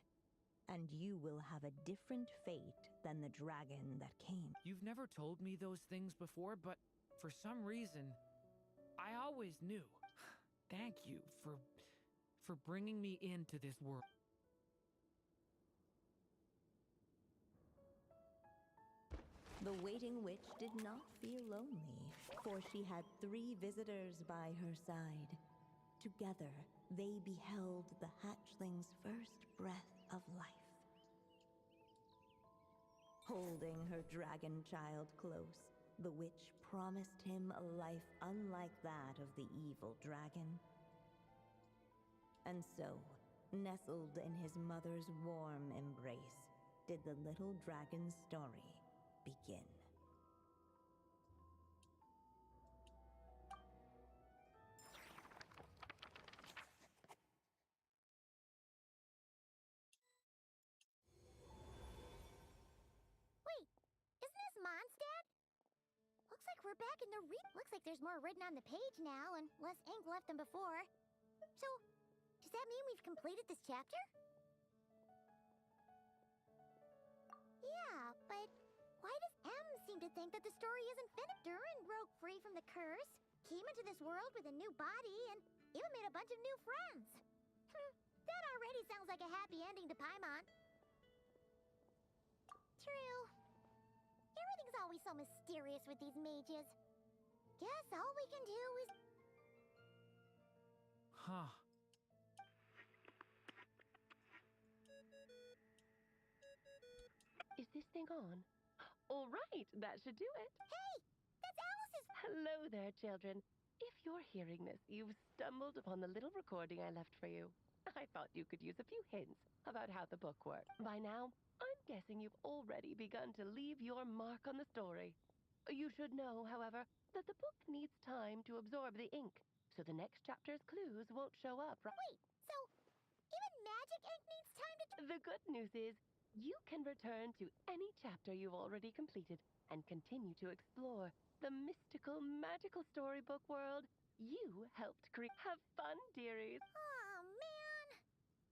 And you will have a different fate than the dragon that came. You've never told me those things before, but for some reason, I always knew. Thank you for bringing me into this world. The waiting witch did not feel lonely, for she had 3 visitors by her side. Together, they beheld the hatchling's first breath of life. Holding her dragon child close, the witch promised him a life unlike that of the evil dragon. And so, nestled in his mother's warm embrace, did the little dragon's story begin. Wait, isn't this Mondstadt? Looks like we're back in the Looks like there's more written on the page now and less ink left than before. So, does that mean we've completed this chapter? Yeah, but why does M seem to think that the story isn't finished. Durin broke free from the curse, came into this world with a new body, and even made a bunch of new friends. That already sounds like a happy ending to Paimon. True. Everything's always so mysterious with these mages. Guess all we can do is... Huh. Is this thing on? All right, that should do it. Hey! That's Alice's... Hello there, children. If you're hearing this, you've stumbled upon the little recording I left for you. I thought you could use a few hints about how the book works. By now, I'm guessing you've already begun to leave your mark on the story. You should know, however, that the book needs time to absorb the ink, so the next chapter's clues won't show up. Wait, so even magic ink needs time to... The good news is, you can return to any chapter you've already completed and continue to explore the mystical, magical storybook world you helped create. Have fun, dearies. Oh, man!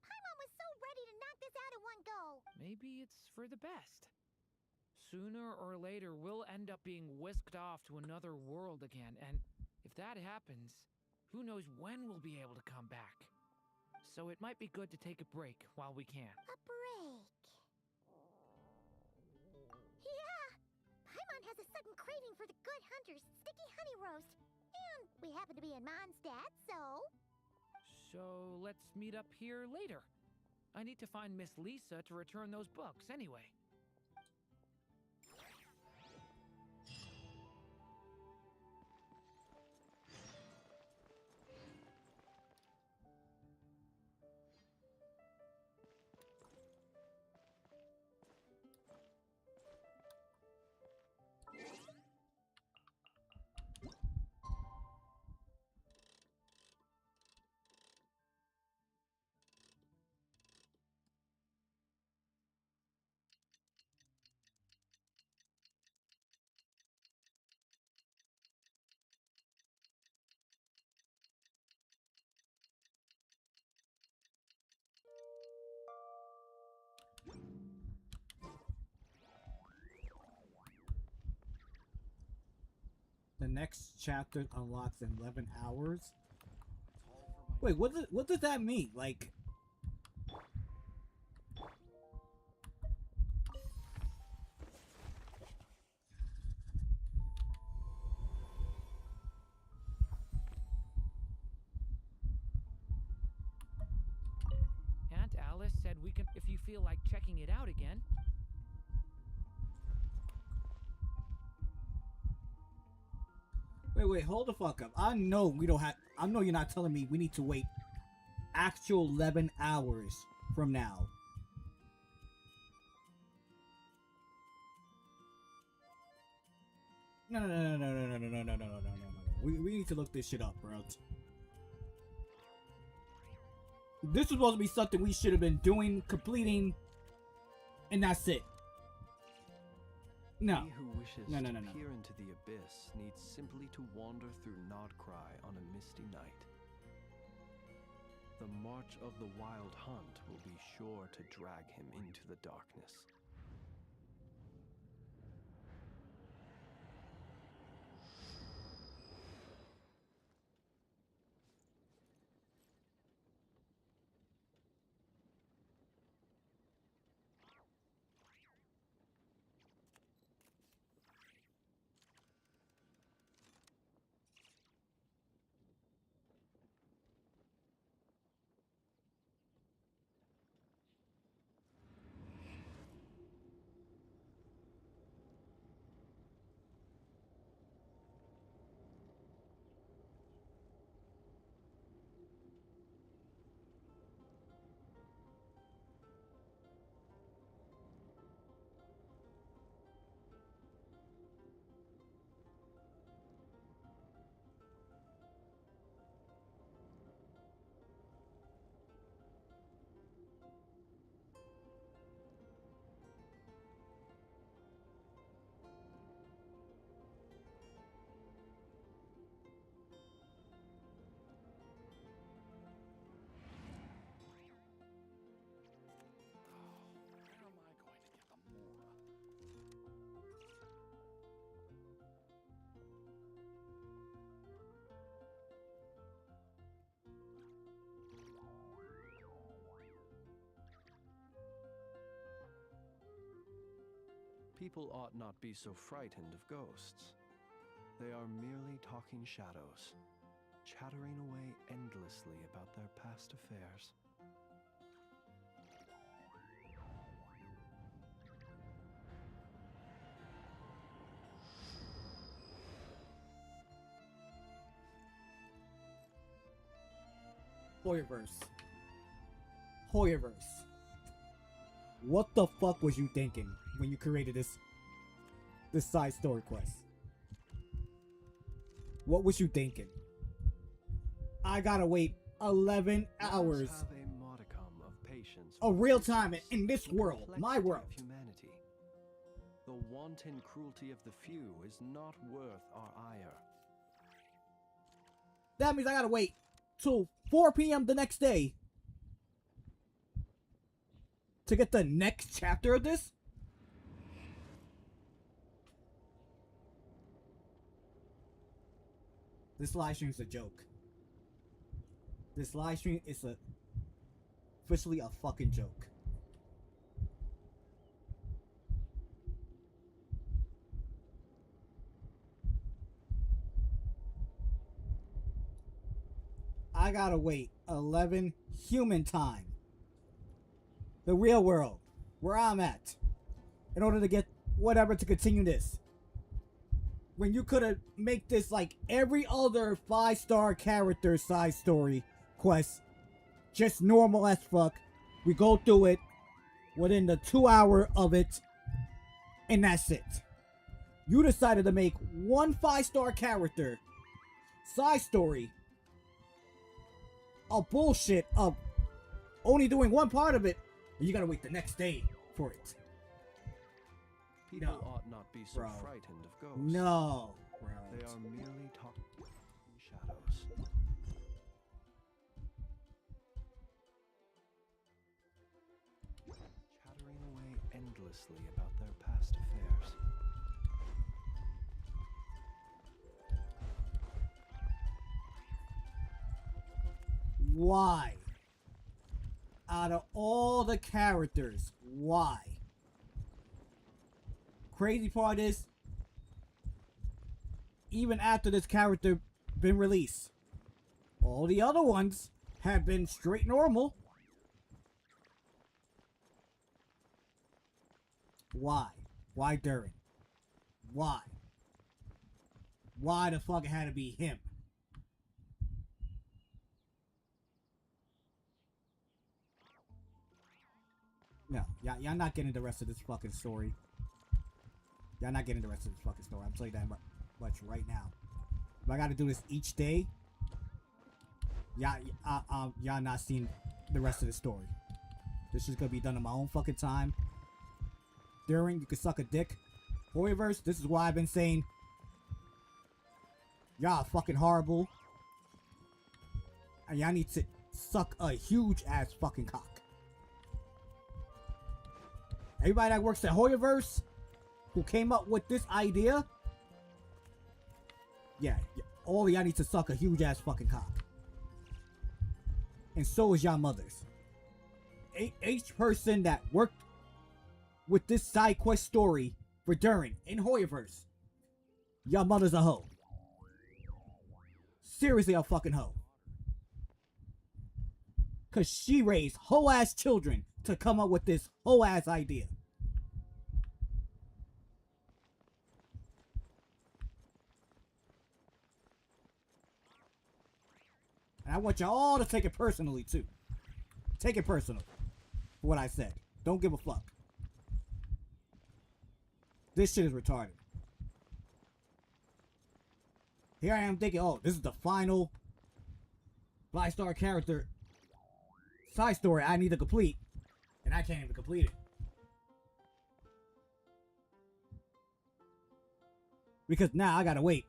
Paimon was so ready to knock this out in one go! Maybe it's for the best. Sooner or later, we'll end up being whisked off to another world again, and if that happens, who knows when we'll be able to come back. So it might be good to take a break while we can. A break. Yeah! Paimon has a sudden craving for the Good Hunter's sticky honey roast. And we happen to be in Mondstadt, so... So let's meet up here later. I need to find Miss Lisa to return those books anyway. The next chapter unlocks in 11 hours. Wait, what does that mean? Like, Aunt Alice said we can if you feel like checking it out again. wait, hold the fuck up. I know we don't have. I know you're not telling me we need to wait actual 11 hours from now. No. We need to look this shit up, bro. This is supposed to be something we should have been doing, completing, and that's it. No. He who wishes No. to peer into the abyss needs simply to wander through Nod-Krai on a misty night. The march of the wild hunt will be sure to drag him into the darkness. People ought not be so frightened of ghosts. They are merely talking shadows, chattering away endlessly about their past affairs. Hoyoverse. Hoyoverse. What the fuck was you thinking when you created this side story quest? What was you thinking? I gotta wait 11 hours Have a modicum of patience of real time in this world, my complexity world. of humanity. The wanton cruelty of the few is not worth our ire. That means I gotta wait till 4 p.m. the next day to get the next chapter of this? This live stream is a joke. This live stream is officially a fucking joke. I gotta wait 11 human time. The real world, where I'm at, in order to get whatever to continue this. When you could have make this like every other 5-star character side story quest, just normal as fuck. We go through it within the 2 hour of it, and that's it. You decided to make one 5-star character side story a bullshit of only doing one part of it, and you gotta wait the next day for it. People No, ought not be so bro. frightened of ghosts. No, bro. They are merely talking shadows. Chattering away endlessly about their past affairs. Why? Out of all the characters, why? Crazy part is, even after this character been released, all the other ones have been straight normal. Why? Why Durin? Why? Why the fuck it had to be him? No, y'all not getting the rest of this fucking story. Y'all not getting the rest of this fucking story. I'm telling you that much right now. If I gotta do this each day, y'all not seeing the rest of the story. This is gonna be done in my own fucking time. During, you can suck a dick. Hoyoverse, this is why I've been saying y'all fucking horrible. And y'all need to suck a huge ass fucking cock. Everybody that works at Hoyoverse, who came up with this idea, yeah, all of y'all need to suck a huge ass fucking cock. And so is y'all mothers. Each person that worked with this side quest story for Durin in Hoyoverse, y'all mother's a hoe. Seriously, a fucking hoe. Cause she raised hoe ass children to come up with this whole ass idea. And I want y'all all to take it personally too. Take it personal for what I said. Don't give a fuck. This shit is retarded. Here I am thinking, oh, this is the final 5-star character side story I need to complete, and I can't even complete it. Because now I gotta wait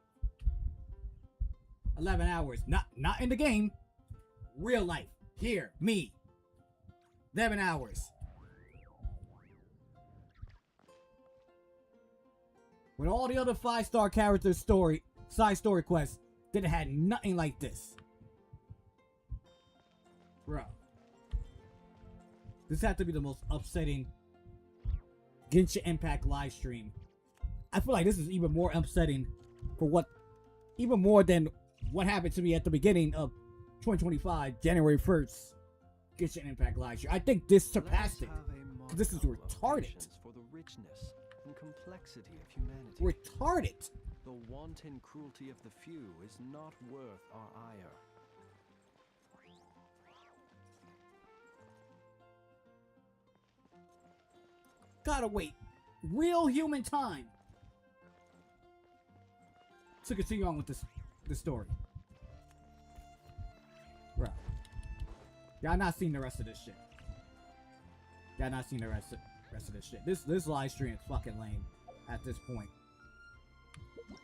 11 hours. Not in the game. Real life. Here, me. 11 hours. When all the other 5-star characters story side story quests did have nothing like this. Bro. This had to be the most upsetting Genshin Impact live stream. I feel like this is even more upsetting even more than what happened to me at the beginning of 2025, January 1st, Genshin Impact live stream. I think this surpassed it. This is retarded. For the richness and complexity of humanity. Retarded. The wanton cruelty of the few is not worth our ire. Gotta wait real human time to continue on with this story. Right. Y'all not seen the rest of this shit. Y'all not seen the rest of this shit. This live stream is fucking lame at this point.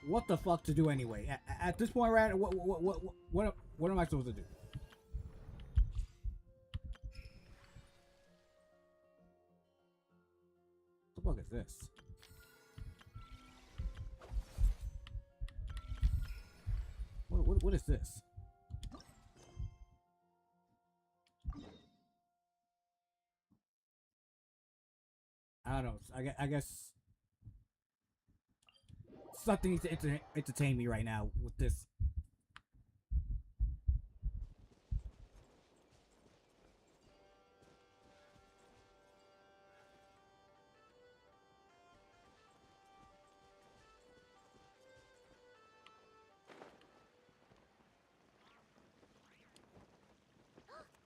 What the fuck to do anyway? At this point, right? What am I supposed to do? What the fuck is this? What is this? I don't know. I guess something needs to entertain me right now with this.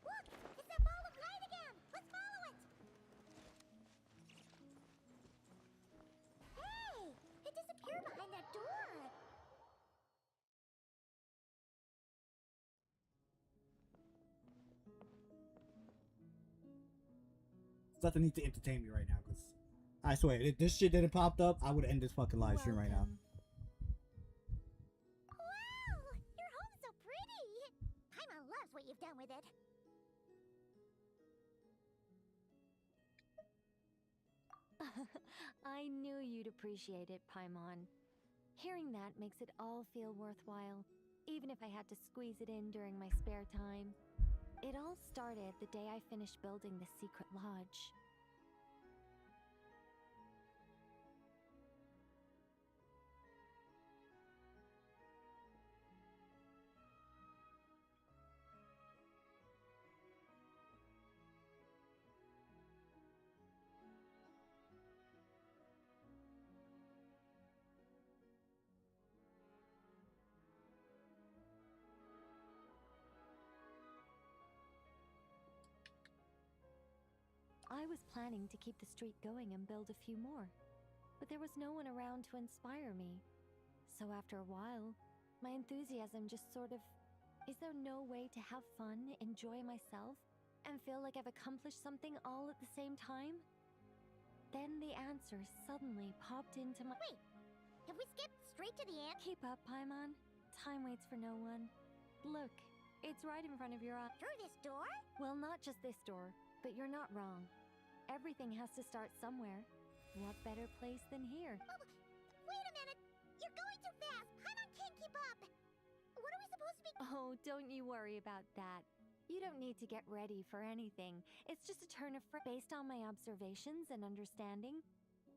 Look! It's that ball of light again! Let's follow it! Hey! It disappeared behind that door! Something needs to entertain me right now, because I swear, if this shit didn't pop up, I would end this fucking live stream right now. Wow! Your home's so pretty! Paimon loves what you've done with it. I knew you'd appreciate it, Paimon. Hearing that makes it all feel worthwhile, even if I had to squeeze it in during my spare time. It all started the day I finished building the secret lodge. I was planning to keep the streak going and build a few more, but there was no one around to inspire me. So after a while, my enthusiasm just sort of... Is there no way to have fun, enjoy myself, and feel like I've accomplished something all at the same time? Then the answer suddenly popped into my... Wait! Have we skipped straight to the end? Keep up, Paimon. Time waits for no one. Look, it's right in front of your eyes. Through this door? Well, not just this door, but you're not wrong. Everything has to start somewhere. What better place than here? Oh, wait a minute! You're going too fast! Paimon can't keep up! What are we supposed to be... Oh, don't you worry about that. You don't need to get ready for anything. It's just a turn of phrase. Based on my observations and understanding,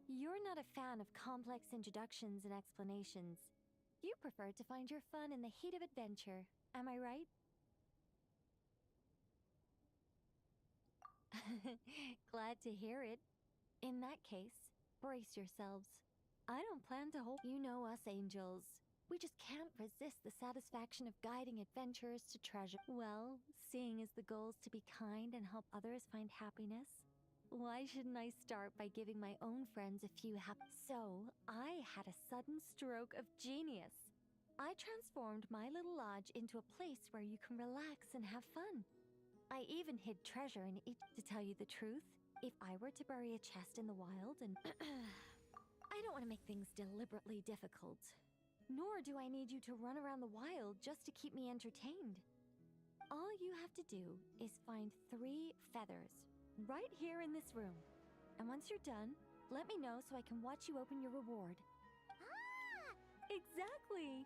you're not a fan of complex introductions and explanations. You prefer to find your fun in the heat of adventure. Am I right? Glad to hear it. In that case, brace yourselves. I don't plan to hold... You know us angels. We just can't resist the satisfaction of guiding adventurers to treasure. Well, seeing as the goal is to be kind and help others find happiness, why shouldn't I start by giving my own friends a few So, I had a sudden stroke of genius. I transformed my little lodge into a place where you can relax and have fun. I even hid treasure in each. To tell you the truth, if I were to bury a chest in the wild and... I don't want to make things deliberately difficult. Nor do I need you to run around the wild just to keep me entertained. All you have to do is find 3 feathers right here in this room. And once you're done, let me know so I can watch you open your reward. Ah! Exactly!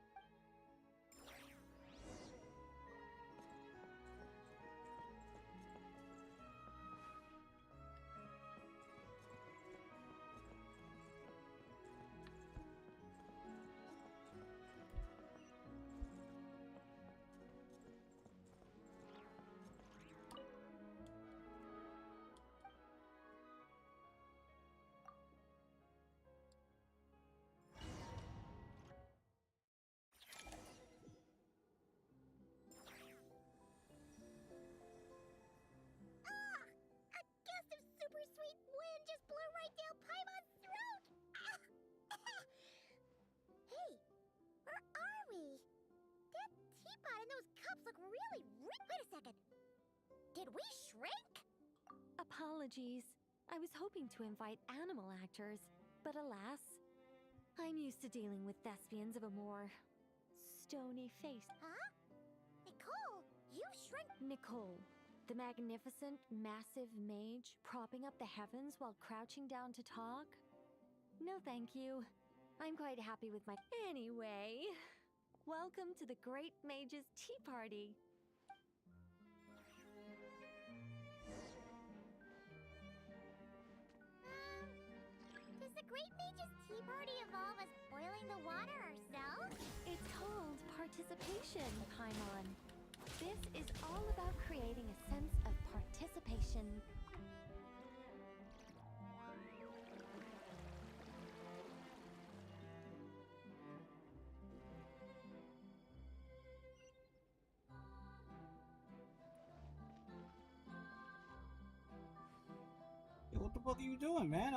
teapot and those cups look really Wait a second. Did we shrink? Apologies. I was hoping to invite animal actors, but alas, I'm used to dealing with thespians of a more stony face. Huh? Nicole, you shrink. Nicole, the magnificent, massive mage propping up the heavens while crouching down to talk? No, thank you. I'm quite happy with my. Anyway, welcome to the Great Mage's Tea Party. Does the Great Mage's Tea Party involve us boiling the water ourselves? It's called participation, Paimon. This is all about creating a sense of participation. Yo, what the fuck are you doing, man?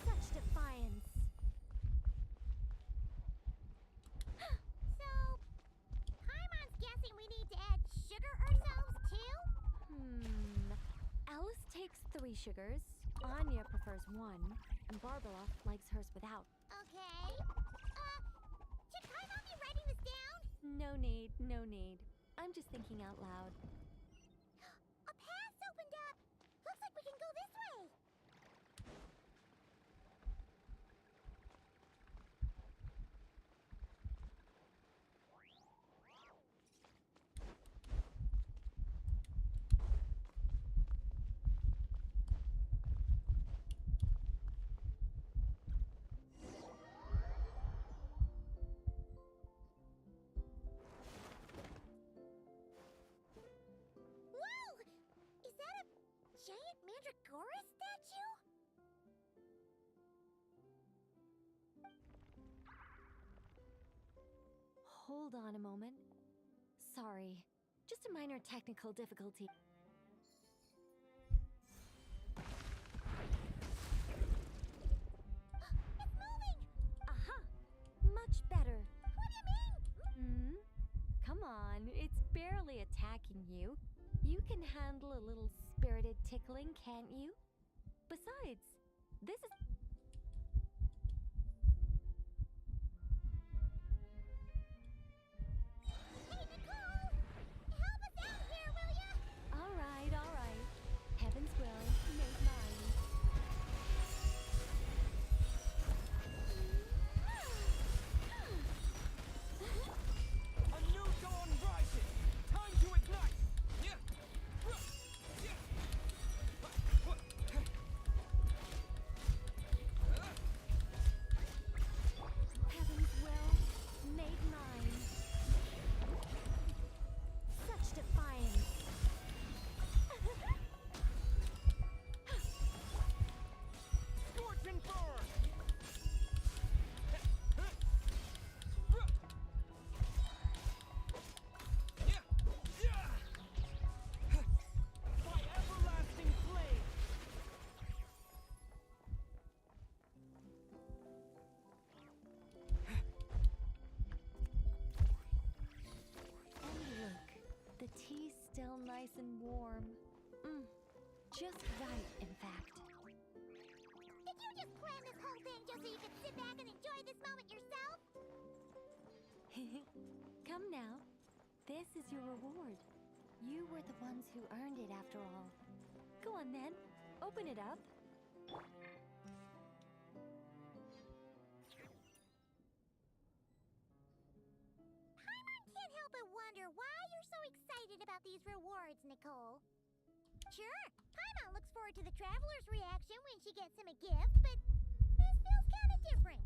Such defiance. So, Paimon's guessing we need to add sugar ourselves too? Alice takes 3 sugars, Anya prefers 1, and Barbara likes hers without. Okay. Should Paimon be writing this down? No need, no need. I'm just thinking out loud. A path's opened up. Looks like we can go this way. Whoa! Is that a giant Mandragora statue? Hold on a moment. Sorry, just a minor technical difficulty. It's moving! Aha! Much better. What do you mean? Come on, it's barely attacking you. You can handle a little spirited tickling, can't you? Besides, this is. Hey, Nicole! Help us out here, will ya? All right, all right. Heaven's will, made mine. A new dawn rises! Time to ignite! Yeah! Yeah! Heaven's will, made mine. Such defiance. Scorch and burn! By everlasting flame! And look, the tea's still nice and warm. Just right, in fact. Did you just plan this whole thing just so you could sit back and enjoy this moment yourself? Come now. This is your reward. You were the ones who earned it after all. on then. Open it up. Paimon can't help but wonder why you're so excited about these rewards, Nicole. Sure, Paimon looks forward to the traveler's reaction when she gets him a gift, but this feels kinda different.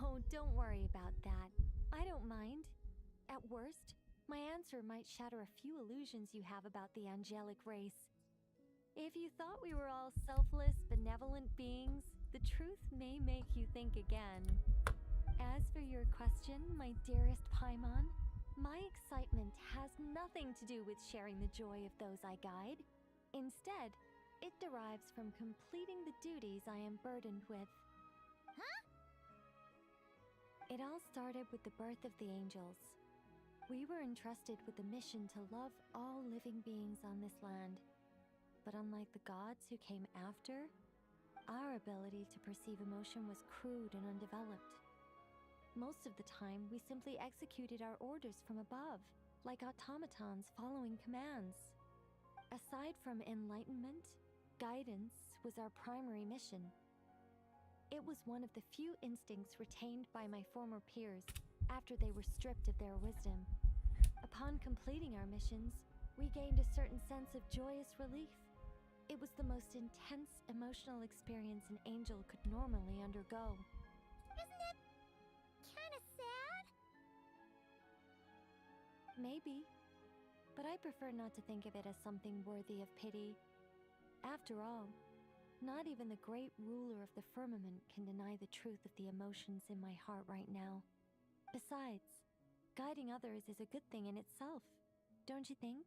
Oh, don't worry about that. I don't mind. At worst, my answer might shatter a few illusions you have about the angelic race. If you thought we were all selfless, benevolent beings, the truth may make you think again. As for your question, my dearest Paimon, my excitement has nothing to do with sharing the joy of those I guide. Instead, it derives from completing the duties I am burdened with. Huh? It all started with the birth of the angels. We were entrusted with the mission to love all living beings on this land. But unlike the gods who came after, our ability to perceive emotion was crude and undeveloped. Most of the time, we simply executed our orders from above, like automatons following commands. Aside from enlightenment, guidance was our primary mission. It was one of the few instincts retained by my former peers after they were stripped of their wisdom. Upon completing our missions, we gained a certain sense of joyous relief. It was the most intense emotional experience an angel could normally undergo. Isn't it kinda sad? Maybe, but I prefer not to think of it as something worthy of pity. After all, not even the great ruler of the firmament can deny the truth of the emotions in my heart right now. Besides, guiding others is a good thing in itself, don't you think?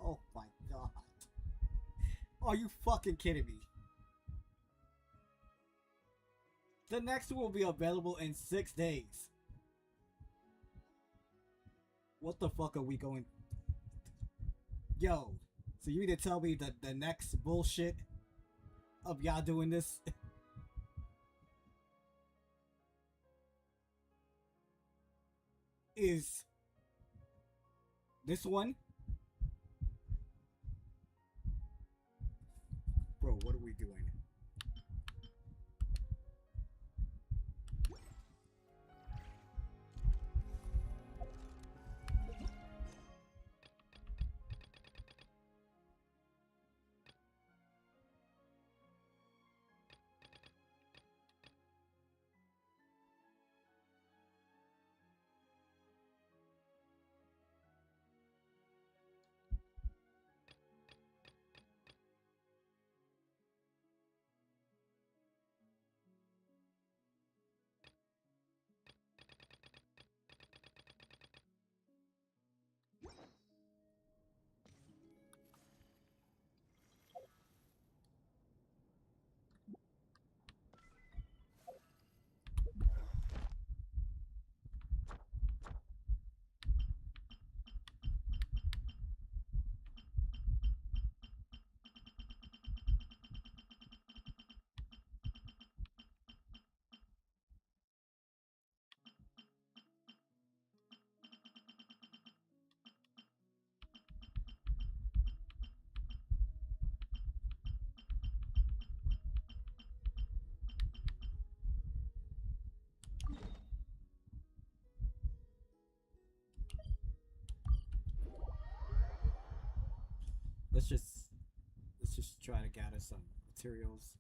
Oh my god. Are you fucking kidding me? The next one will be available in 6 days. What the fuck are we going... Yo, so you mean to tell me that the next bullshit of y'all doing this is this one? Bro, what are we doing? let's just try to gather some materials.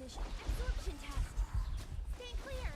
Insulation absorption test. Stay clear.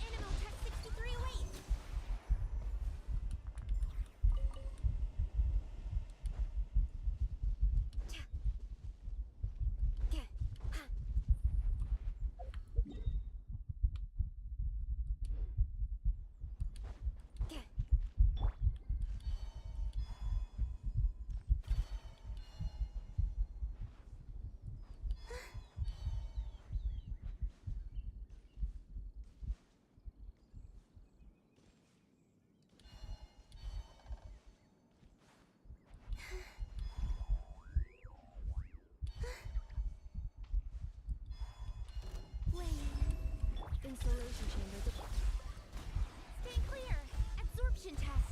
Animal tech 6308. Insulation chamber. Stay clear. Absorption test.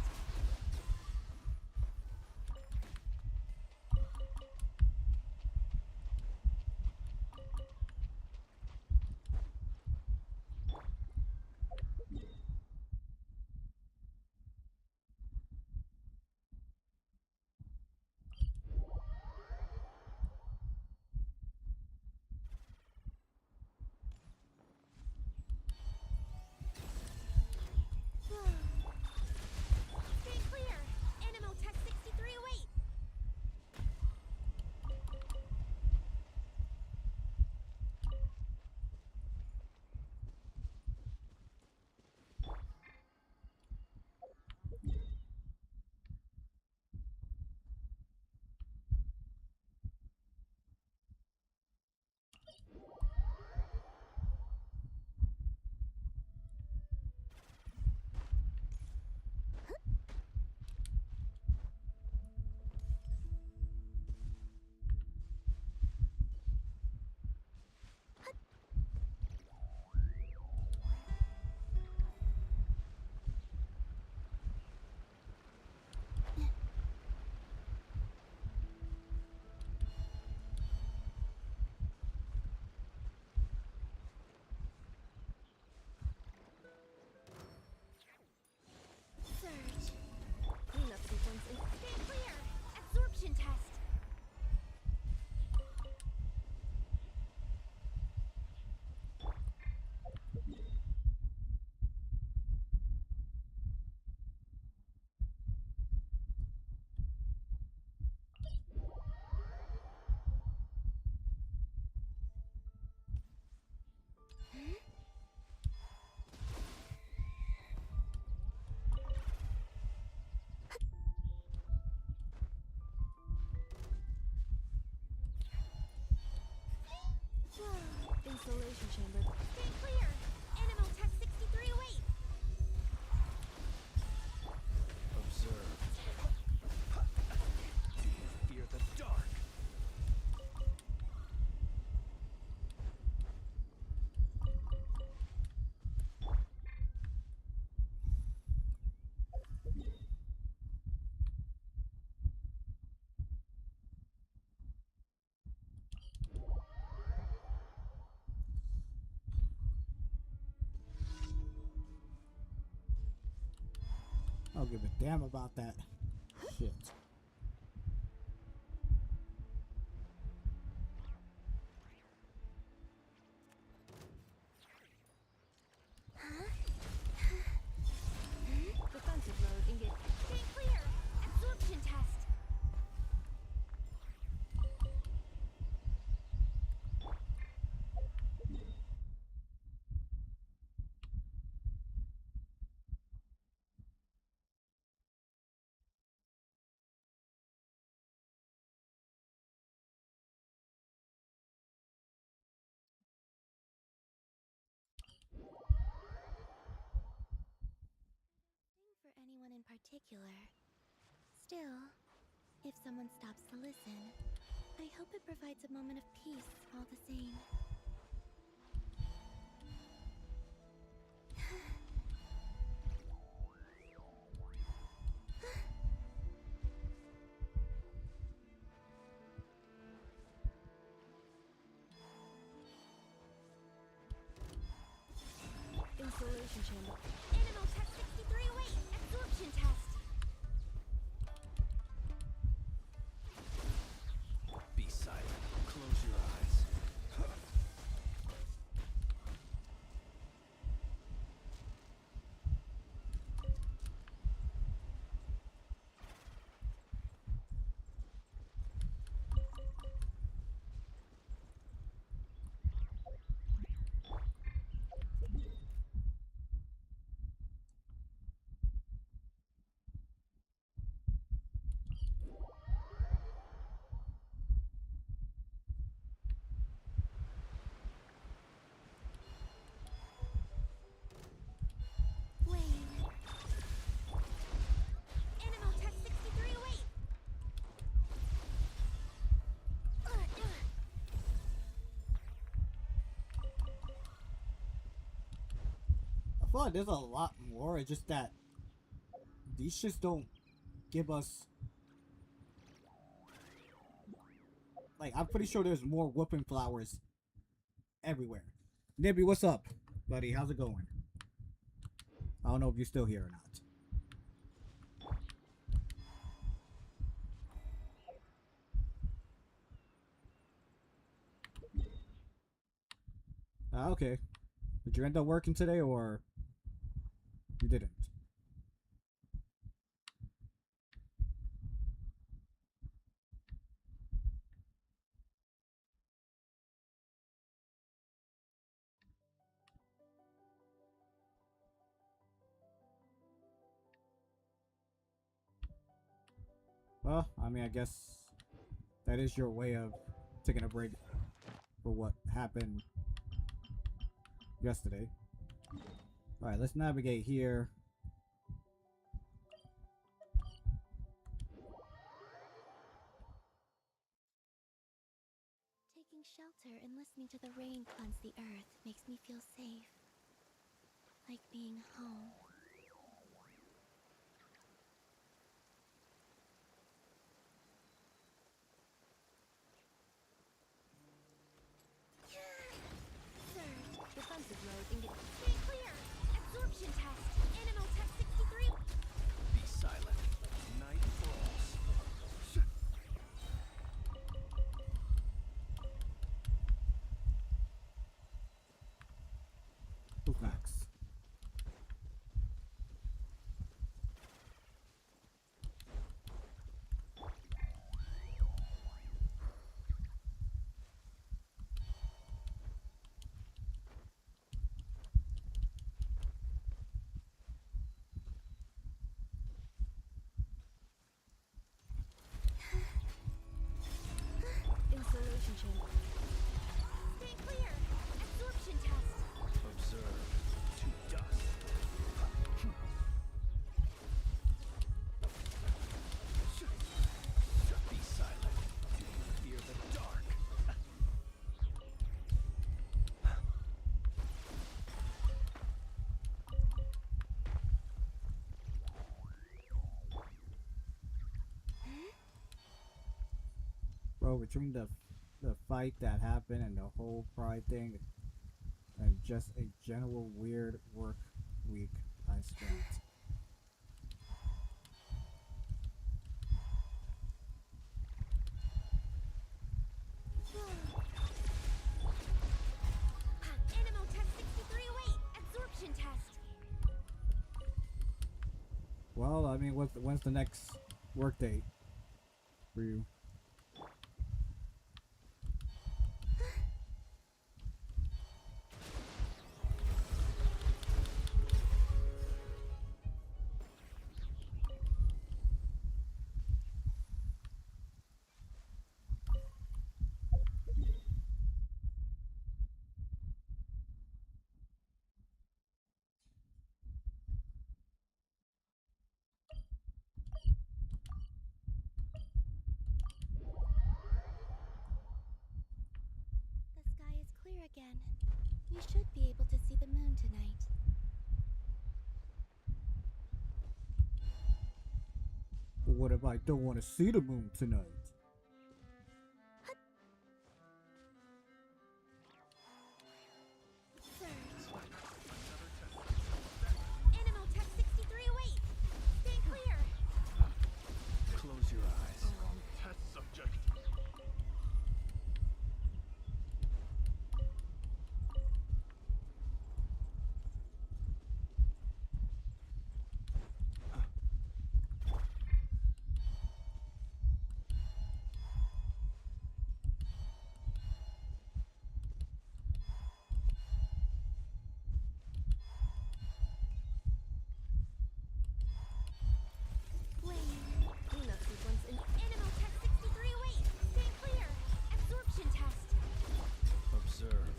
Stay clear. Animal tech 6308. Surge. Cleanup sequence in. Stay clear. Absorption test. Insulation chamber. Stay clear. Animal tech 6308. Observe. Do you fear the dark? I don't give a damn about that shit. in particular. Still, if someone stops to listen, I hope it provides a moment of peace all the same. Installation chamber. Animal Tech 63 await! Absorption test! Be silent. Close your eyes. Wayne. Animal Tech 63 await! I feel like there's a lot more. It's just that these shits don't give us. Like, I'm pretty sure there's more whooping flowers everywhere. Nibby, what's up, buddy? How's it going? I don't know if you're still here or not. Okay. Did you end up working today or you didn't? Well, I mean, I guess that is your way of taking a break for what happened yesterday. Alright, let's navigate here. Taking shelter and listening to the rain cleanse the earth makes me feel safe. Like being home. Defensive mode engaged. Stay clear! Absorption test! Animal Tech 63! Be silent. Night falls. Who's next? Installation chamber. Stay clear! Absorption test! Observe. To dust. Be silent. Do you fear the dark? Bro, between the fight that happened and the whole pride thing and just a general weird work week I spent. Animal Tech 63 await! Absorption test! Well, I mean, when's the next work day for you? again. You should be able to see the moon tonight. But what if I don't want to see the moon tonight? Animal Tech 63 away! Stay clear! Close your eyes. Test subject. Cleanup sequence in Animal Tech 63 away! Stay clear! Absorption test! Observe.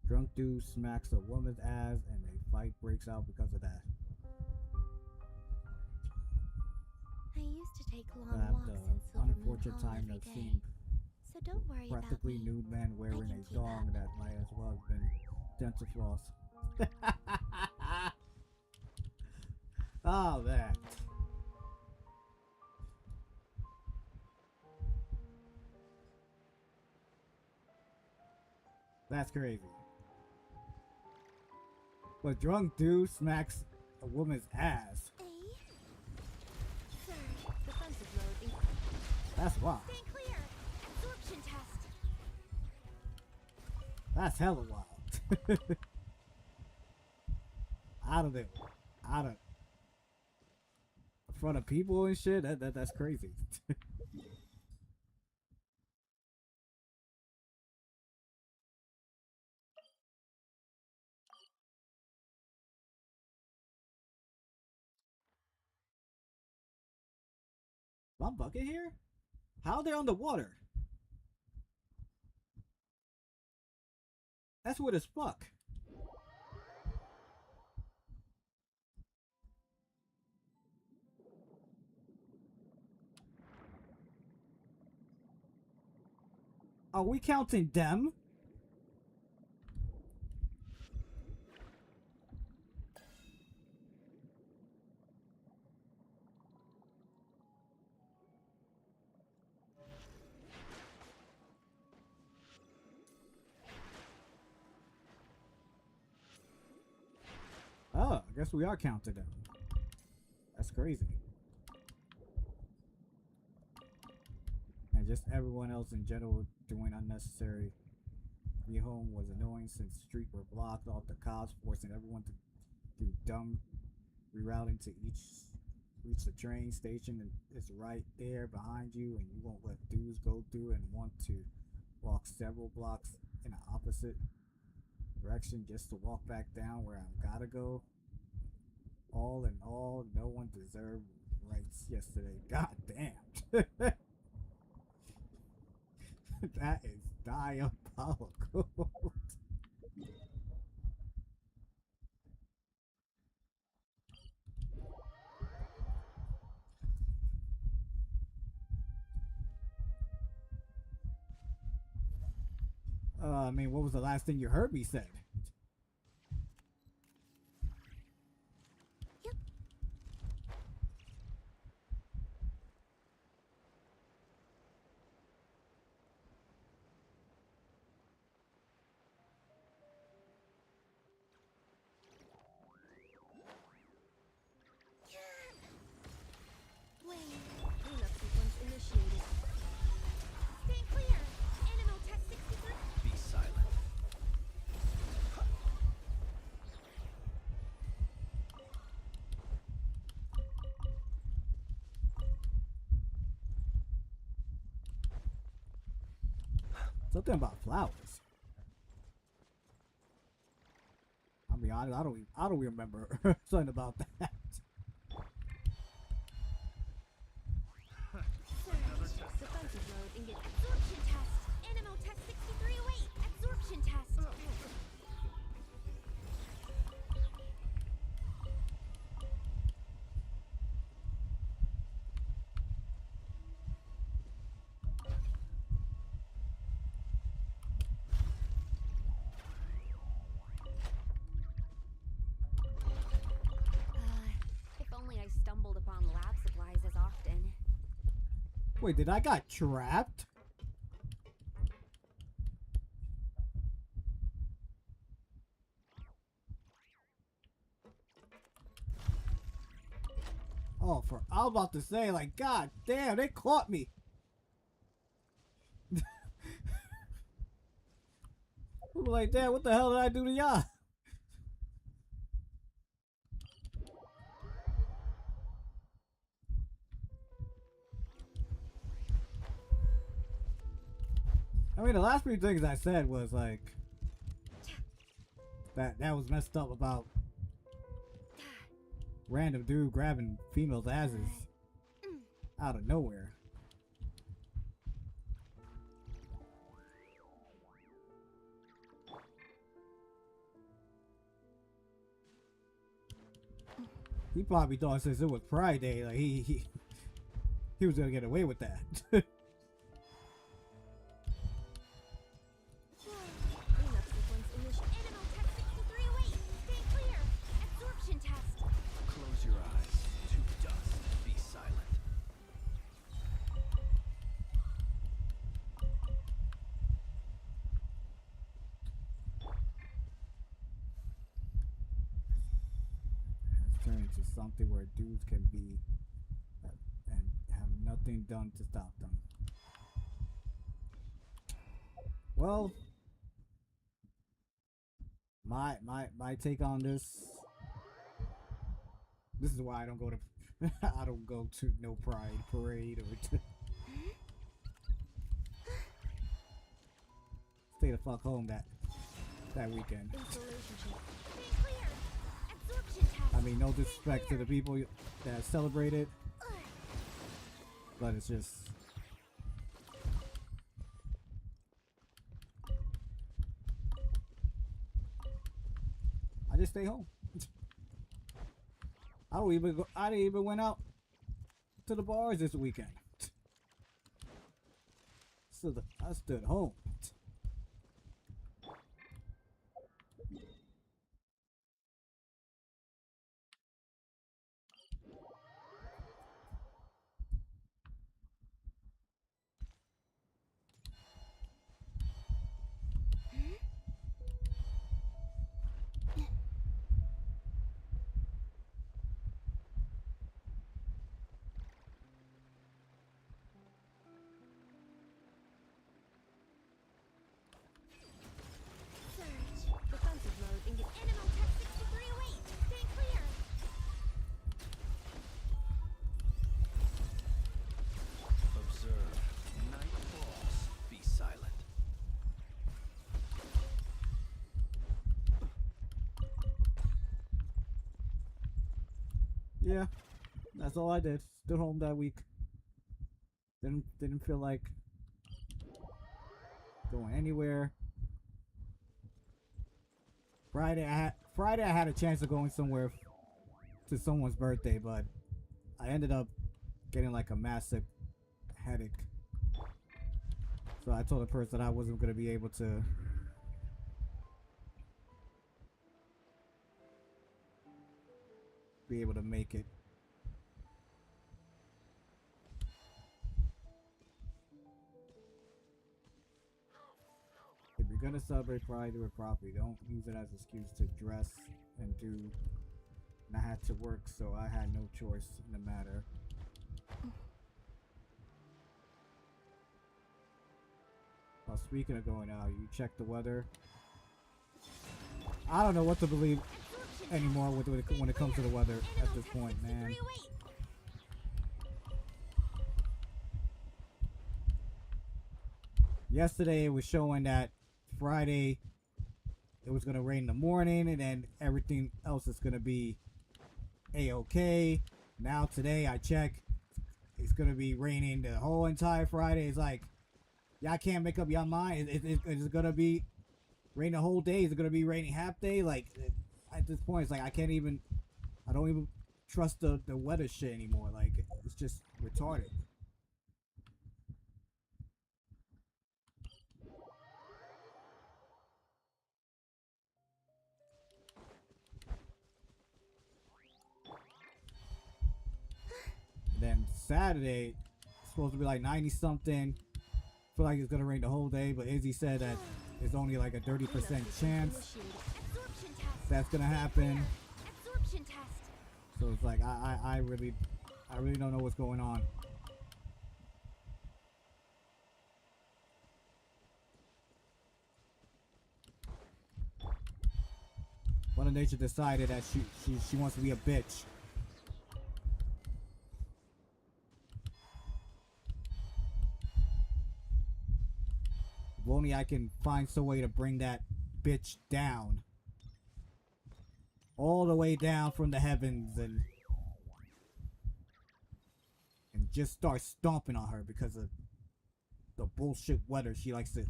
Drunk dude smacks a woman's ass and a fight breaks out because of that. I used to take long I have walks in the Silver Moon unfortunate Hall time every of day. seeing So don't worry about practically me. nude man wearing can a keep thong up. that might as well have been dental floss. Oh man. That's crazy. But drunk dude smacks a woman's ass. Sir, Defensive mode. That's wild. stay clear! Absorption test! That's hella wild. Out of it. Out of in front of people and shit. That's crazy. My bucket here? How they on the water? That's weird as fuck. Are we counting them? Oh, I guess we are counting them. That's crazy. And just everyone else in general doing unnecessary rehome was annoying since the street were blocked off the cops, forcing everyone to do dumb rerouting to reach the train station, and it's right there behind you, and you won't let dudes go through and want to walk several blocks in the opposite direction just to walk back down where I gotta go. All in all, no one deserved rights yesterday. God damn. That is diabolical. I mean, what was the last thing you heard me say? Yep. Cleanup sequence initiated. Stay clear! Animal Tech 63! Be silent. Something about flowers. I mean, I don't remember something about that. defensive mode and get absorption test. Animo test 6308. Absorption test. If only I stumbled upon lab supplies as often. Wait, did I got trapped? Oh, I was about to say, like, god damn, they caught me. We were like, damn, what the hell did I do to y'all? I mean, the last few things I said was like that was messed up about random dude grabbing females' asses out of nowhere. He probably thought since it was Pride Day, like he was gonna get away with that. Cleanup sequence initial. Animo test 6308. Stay clear. Absorption test. Close your eyes. To dust. Be silent. Has turned into something where dudes can be and have nothing done to stop them. Well, my take on this. This is why I don't go to I don't go to no Pride parade or to stay the fuck home that weekend. Installation check. Stay clear. Absorption test. I mean, no disrespect to the people that celebrate it, but it's just. I just stay home. I didn't even went out to the bars this weekend. So I stood home. Defensive mode and get Animo test 6308. Stay clear. Observe. Night falls. Be silent. Yeah, that's all I did. Stood home that week. Didn't feel like going anywhere. Friday I had a chance of going somewhere to someone's birthday, but I ended up getting like a massive headache. So I told the person I wasn't gonna be able to make it. If you're gonna celebrate Pride, do it properly. Don't use it as an excuse to dress and do. And I had to work, so I had no choice in the matter. Well, speaking of going out, you check the weather. I don't know what to believe anymore when it comes to the weather at this point, man. Yesterday it was showing that Friday it was gonna rain in the morning, and then everything else is gonna be a-okay. Now today I check, it's gonna be raining the whole entire Friday. It's like, y'all can't make up your mind. Is it gonna be rain the whole day? Is it gonna be raining half day? Like, at this point, it's like I don't even trust the weather shit anymore. Like, it's just retarded. Then Saturday, it's supposed to be like 90 something. Feel like it's gonna rain the whole day, but Izzy said that there's only like a 30% chance that's gonna happen. So it's like I really don't know what's going on. Mother Nature decided that she wants to be a bitch. If only I can find some way to bring that bitch down. All the way down from the heavens and just start stomping on her because of the bullshit weather she likes to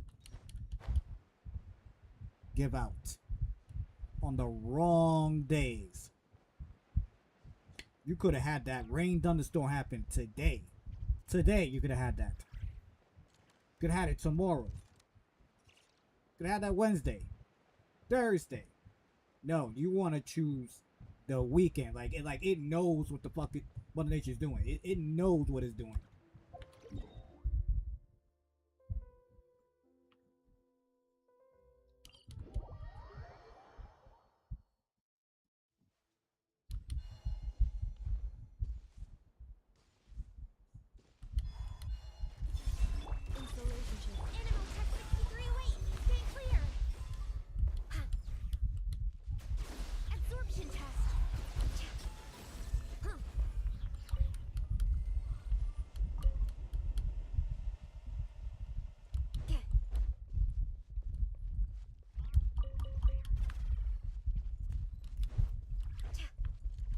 give out on the wrong days. You could have had that rain thunderstorm happen today. Today you could have had that. Could have had it tomorrow. Could have had that Wednesday. Thursday. No, you want to choose the weekend. Like it knows what the fuck Mother Nature's doing. It knows what it's doing.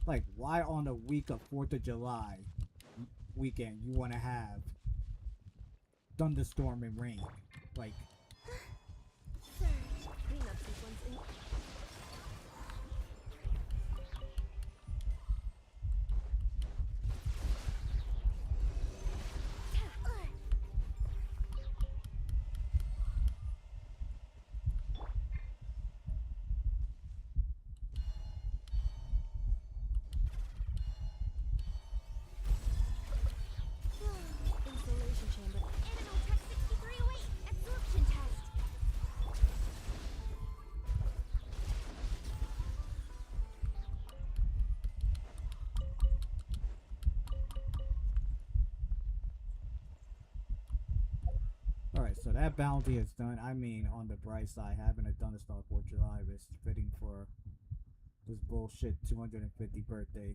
Like, why on the week of 4th of July weekend you want to have thunderstorm and rain? Like, alright, so that bounty is done. I mean, on the bright side, having a thunderstorm 4th of July is fitting for this bullshit 250 birthday.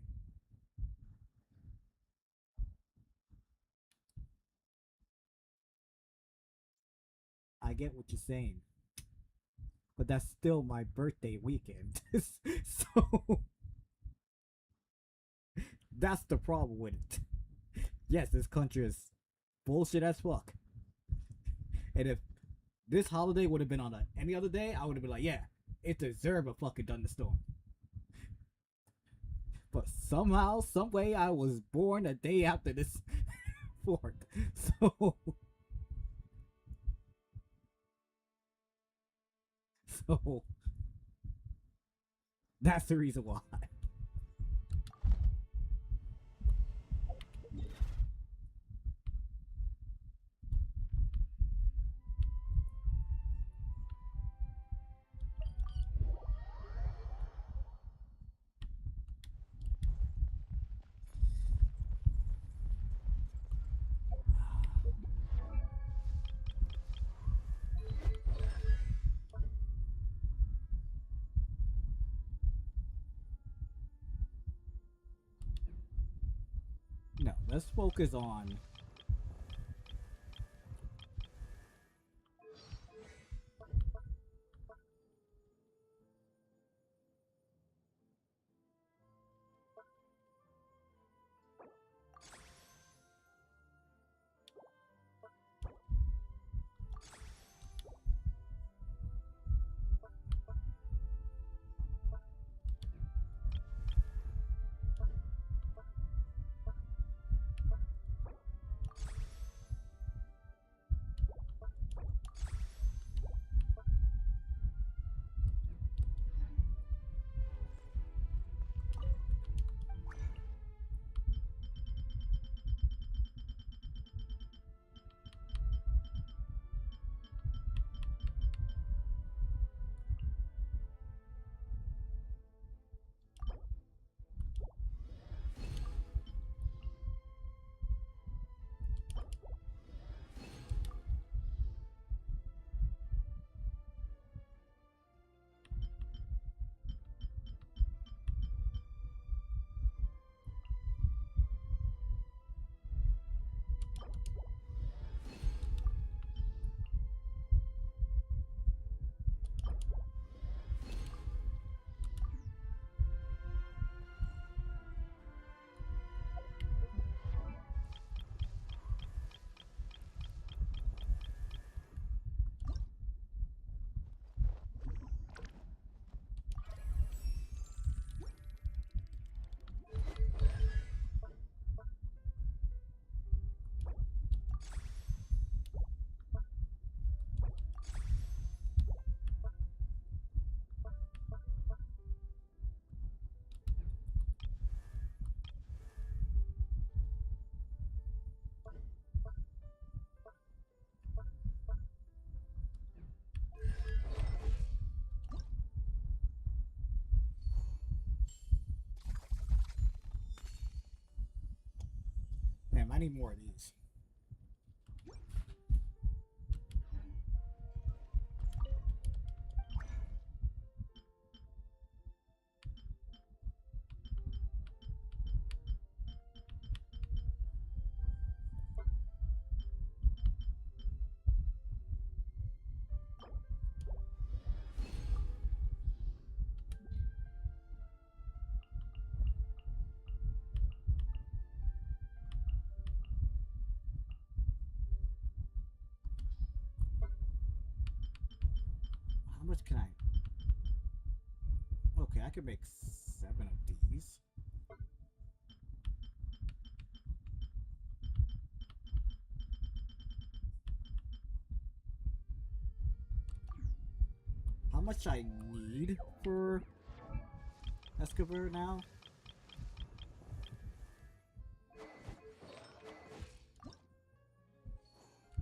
I get what you're saying, but that's still my birthday weekend. So that's the problem with it. Yes, this country is bullshit as fuck. And if this holiday would have been on any other day, I would have been like, yeah, it deserved a fucking thunderstorm. But somehow, some way, I was born a day after this 4th. So that's the reason why. No, let's focus on Damn, I need more of these. How much can I? Okay, I can make 7 of these. How much I need for excavator now?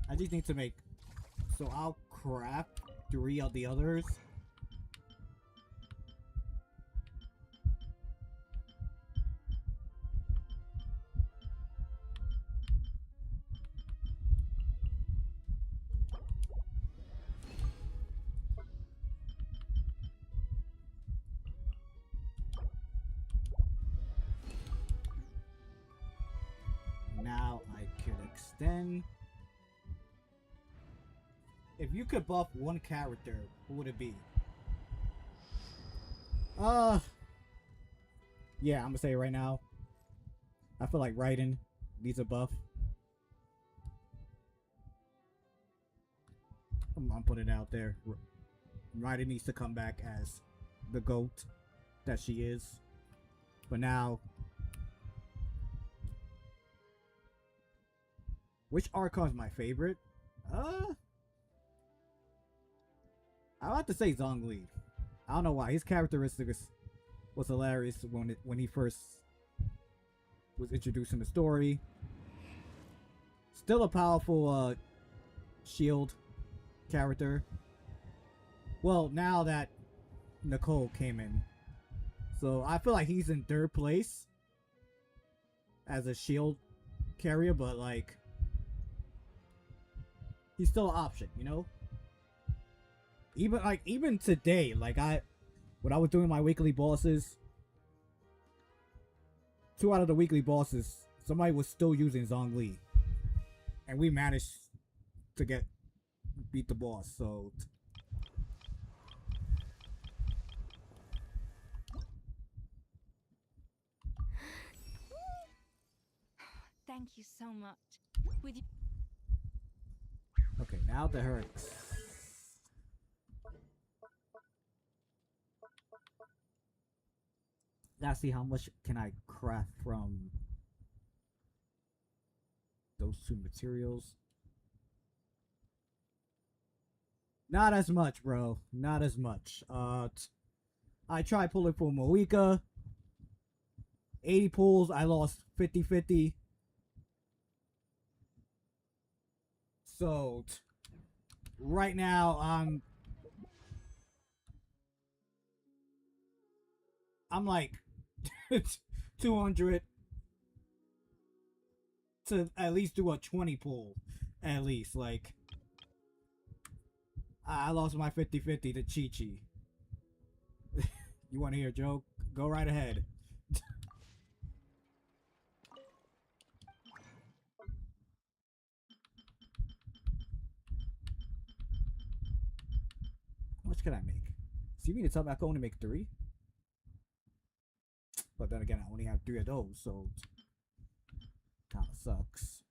I just need to make, so I'll craft 3 of the others. Now I can extend. If you could buff one character, who would it be? Yeah, I'm gonna say it right now. I feel like Raiden needs a buff. I'm putting it out there. Raiden needs to come back as the GOAT that she is. But now, which Archon is my favorite? I have to say Zhongli. I don't know why. His characteristics was hilarious when he first was introduced in the story. Still a powerful shield character. Well, now that Nicole came in. So I feel like he's in 3rd place as a shield carrier, but like he's still an option, you know? Even today, like when I was doing my weekly bosses, 2 out of the weekly bosses, somebody was still using Zhongli. And we managed to beat the boss, so Thank you so much. With you. okay, now the Herix. Let's see how much can I craft from those 2 materials. Not as much, bro. Not as much. I tried pulling for Moika. 80 pulls. I lost 50-50. So right now I'm like 200 to at least do a 20 pull. At least, like, I lost my 50-50 to Chi-Chi. You want to hear a joke? Go right ahead. How much can I make? So you mean to tell me I can only make 3? But then again, I only have 3 of those, so kind of sucks.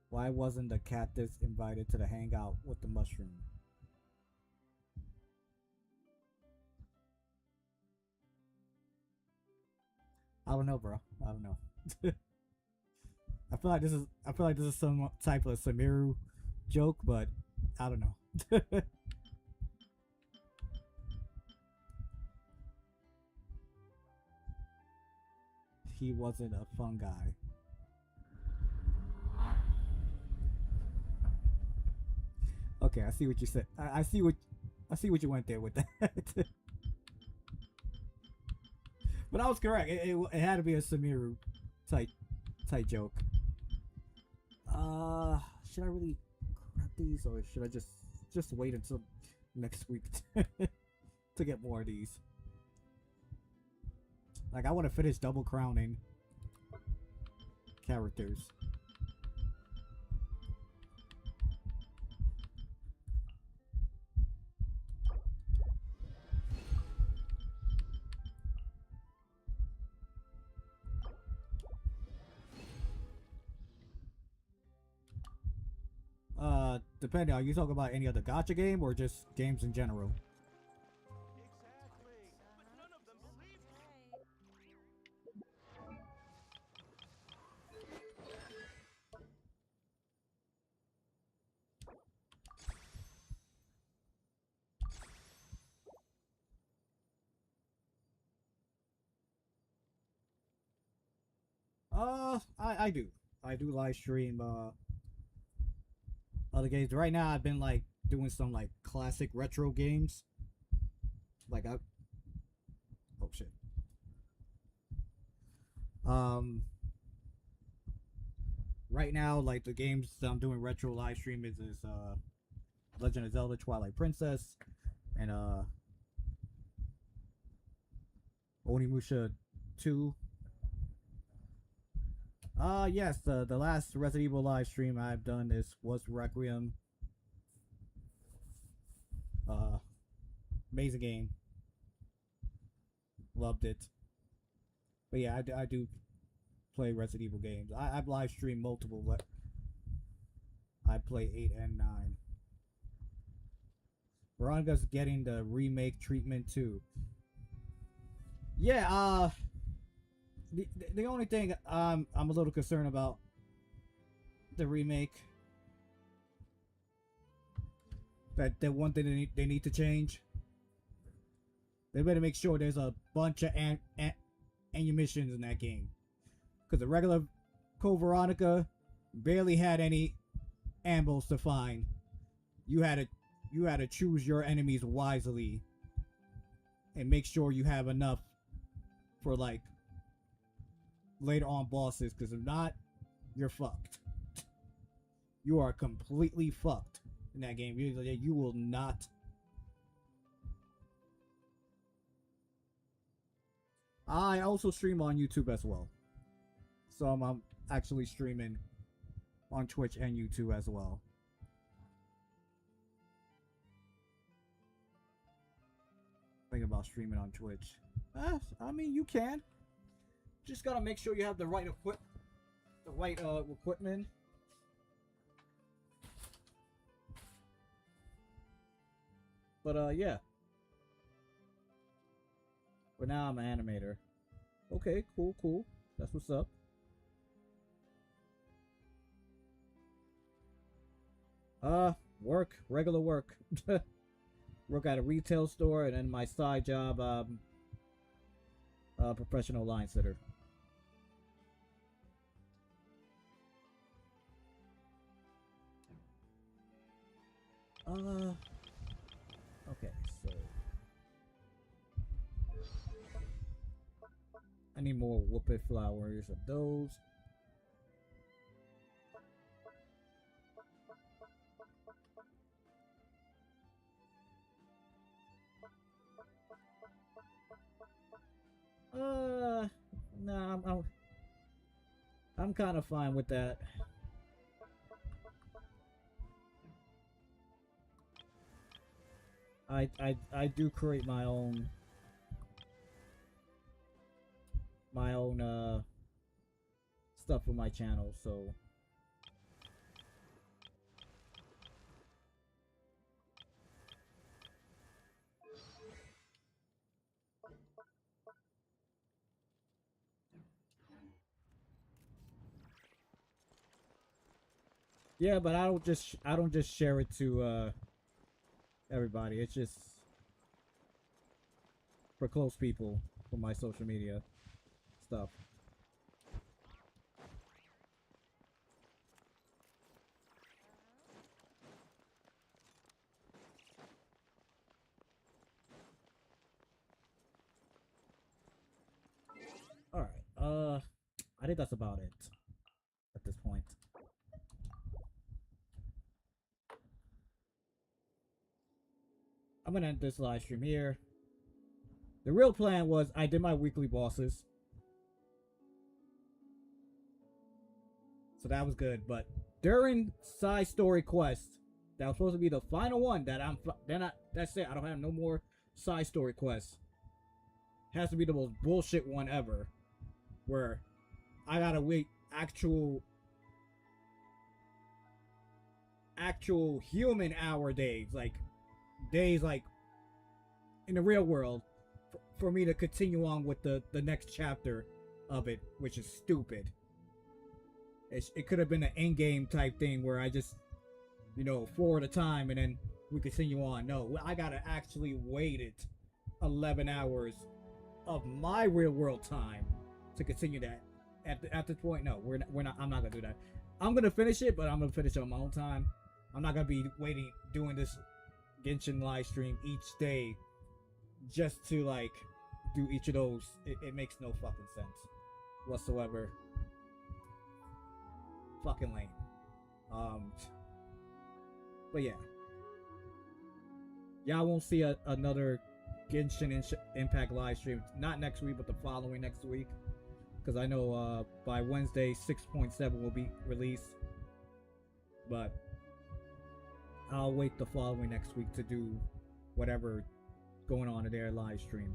Why wasn't the cactus invited to the hangout with the mushroom? I don't know, bro. I don't know. I feel like this is some type of Samiru joke, but I don't know. He wasn't a fun guy. Okay, I see what you said. I see what I see what you went there with that. But I was correct. It had to be a Samiru type joke. Should I really grab these, or should I just wait until next week to get more of these? Like, I want to finish double crowning characters. Depending, are you talking about any other gacha game or just games in general? Exactly. But none of them believe I do. I do live stream other games. Right now I've been like doing some like classic retro games. Like oh shit. Right now, like the games that I'm doing retro live stream is Legend of Zelda Twilight Princess and Onimusha 2. Yes, the last Resident Evil live stream I've done was Requiem. Amazing game. Loved it. But yeah, I do play Resident Evil games. I've live streamed multiple, but I play 8 and 9. Veronica's getting the remake treatment too. Yeah, the only thing I'm a little concerned about the remake, that one thing they need to change, they better make sure there's a bunch of animations in that game, because the regular Code Veronica barely had any ambles to find. You had to choose your enemies wisely and make sure you have enough for like later on bosses, because if not, you're fucked. You are completely fucked in that game. You will not. I also stream on YouTube as well, so I'm actually streaming on Twitch and YouTube as well. Thinking about streaming on Twitch. I mean, you can. Just gotta make sure you have the right equipment. But yeah. For now, I'm an animator. Okay, cool. That's what's up. Regular work. Work at a retail store, and then my side job, professional line sitter. Okay, so I need more whoopee flowers of those. Nah, I'm kind of fine with that. I do create my own stuff for my channel, so yeah, but I don't just share it to everybody. It's just for close people for my social media stuff. I think that's about it at this point. I'm gonna end this live stream here. The real plan was I did my weekly bosses, so that was good. But during side story quest, that was supposed to be the final one. That's it. I don't have no more side story quests. Has to be the most bullshit one ever, where I gotta wait actual human hour days, like in the real world, for me to continue on with the next chapter of it, which is stupid. It could have been an end game type thing where I just, forward a time and then we continue on. No, I gotta actually wait it 11 hours of my real world time to continue that. At this point, no, we're not. I'm not gonna do that. I'm gonna finish it, but I'm gonna finish it on my own time. I'm not gonna be doing this Genshin live stream each day just to do each of those. It makes no fucking sense whatsoever. Fucking lame. But yeah, y'all won't see another Genshin Impact live stream. Not next week, but the following next week. Because I know by Wednesday 6.7 will be released. But I'll wait the following next week to do whatever going on in their live stream.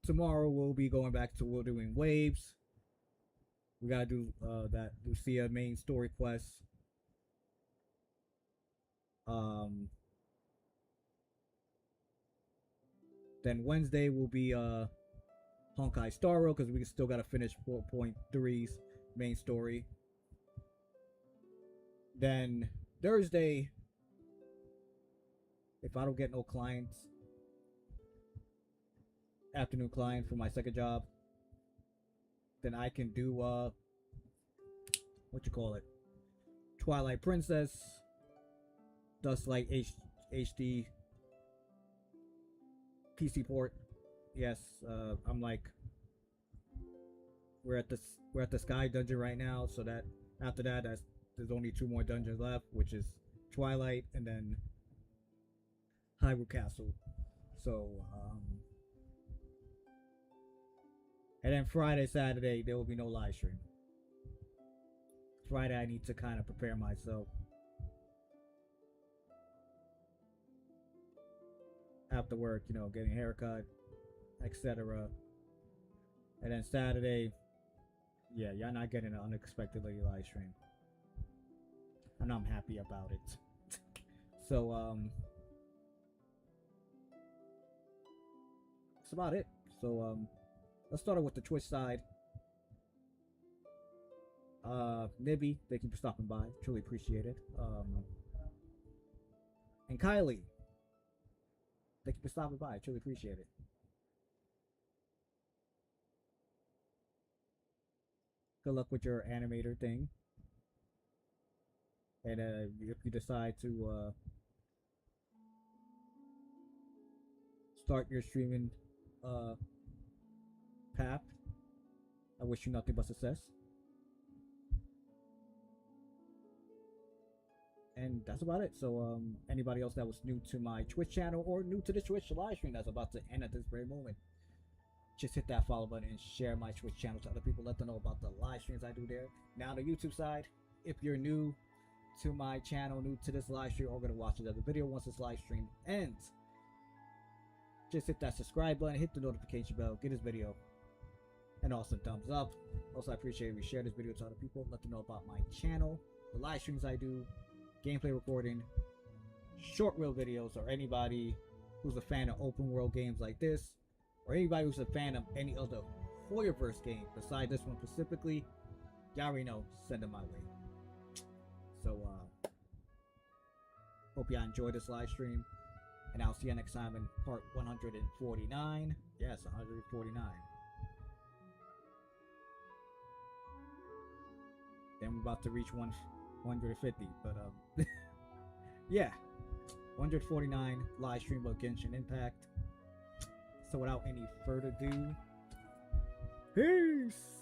Tomorrow we'll be going back to we're doing waves. We gotta do that Lucia main story quest. Then Wednesday will be Honkai Star Rail because we still gotta finish 4.3's main story. Then Thursday, if I don't get no clients, afternoon client for my second job, then I can do Twilight Princess, Dustlight HD PC port. Yes, I'm we're at the Sky dungeon right now, so that after that there's only 2 more dungeons left, which is Twilight and then Hyrule Castle. So and then Friday, Saturday, there will be no live stream. Friday, I need to kind of prepare myself. After work, getting a haircut, etc. And then Saturday, yeah, y'all not getting an unexpectedly live stream. And I'm happy about it. So, that's about it. So, let's start with the Twitch side. Nibby, thank you for stopping by. Truly appreciate it. And Kylie, thank you for stopping by. I truly appreciate it. Good luck with your animator thing. And if you decide to start your streaming path, I wish you nothing but success. And that's about it. So anybody else that was new to my Twitch channel or new to the Twitch live stream that's about to end at this very moment, just hit that follow button and share my Twitch channel to other people. Let them know about the live streams I do there. Now the YouTube side, if you're new to my channel, new to this live stream, or going to watch another video once this live stream ends, just hit that subscribe button, hit the notification bell, get this video and also thumbs up. Also, I appreciate if you share this video to other people. Let them know about my channel, the live streams I do, gameplay recording, short reel videos, or anybody who's a fan of open world games like this, or anybody who's a fan of any other Hoyoverse game besides this one specifically, y'all already know, send them my way. So hope y'all enjoyed this live stream, and I'll see you next time in part 149. Yes, 149. Then we're about to reach 150, but yeah, 149 live stream of Genshin Impact. So without any further ado, peace!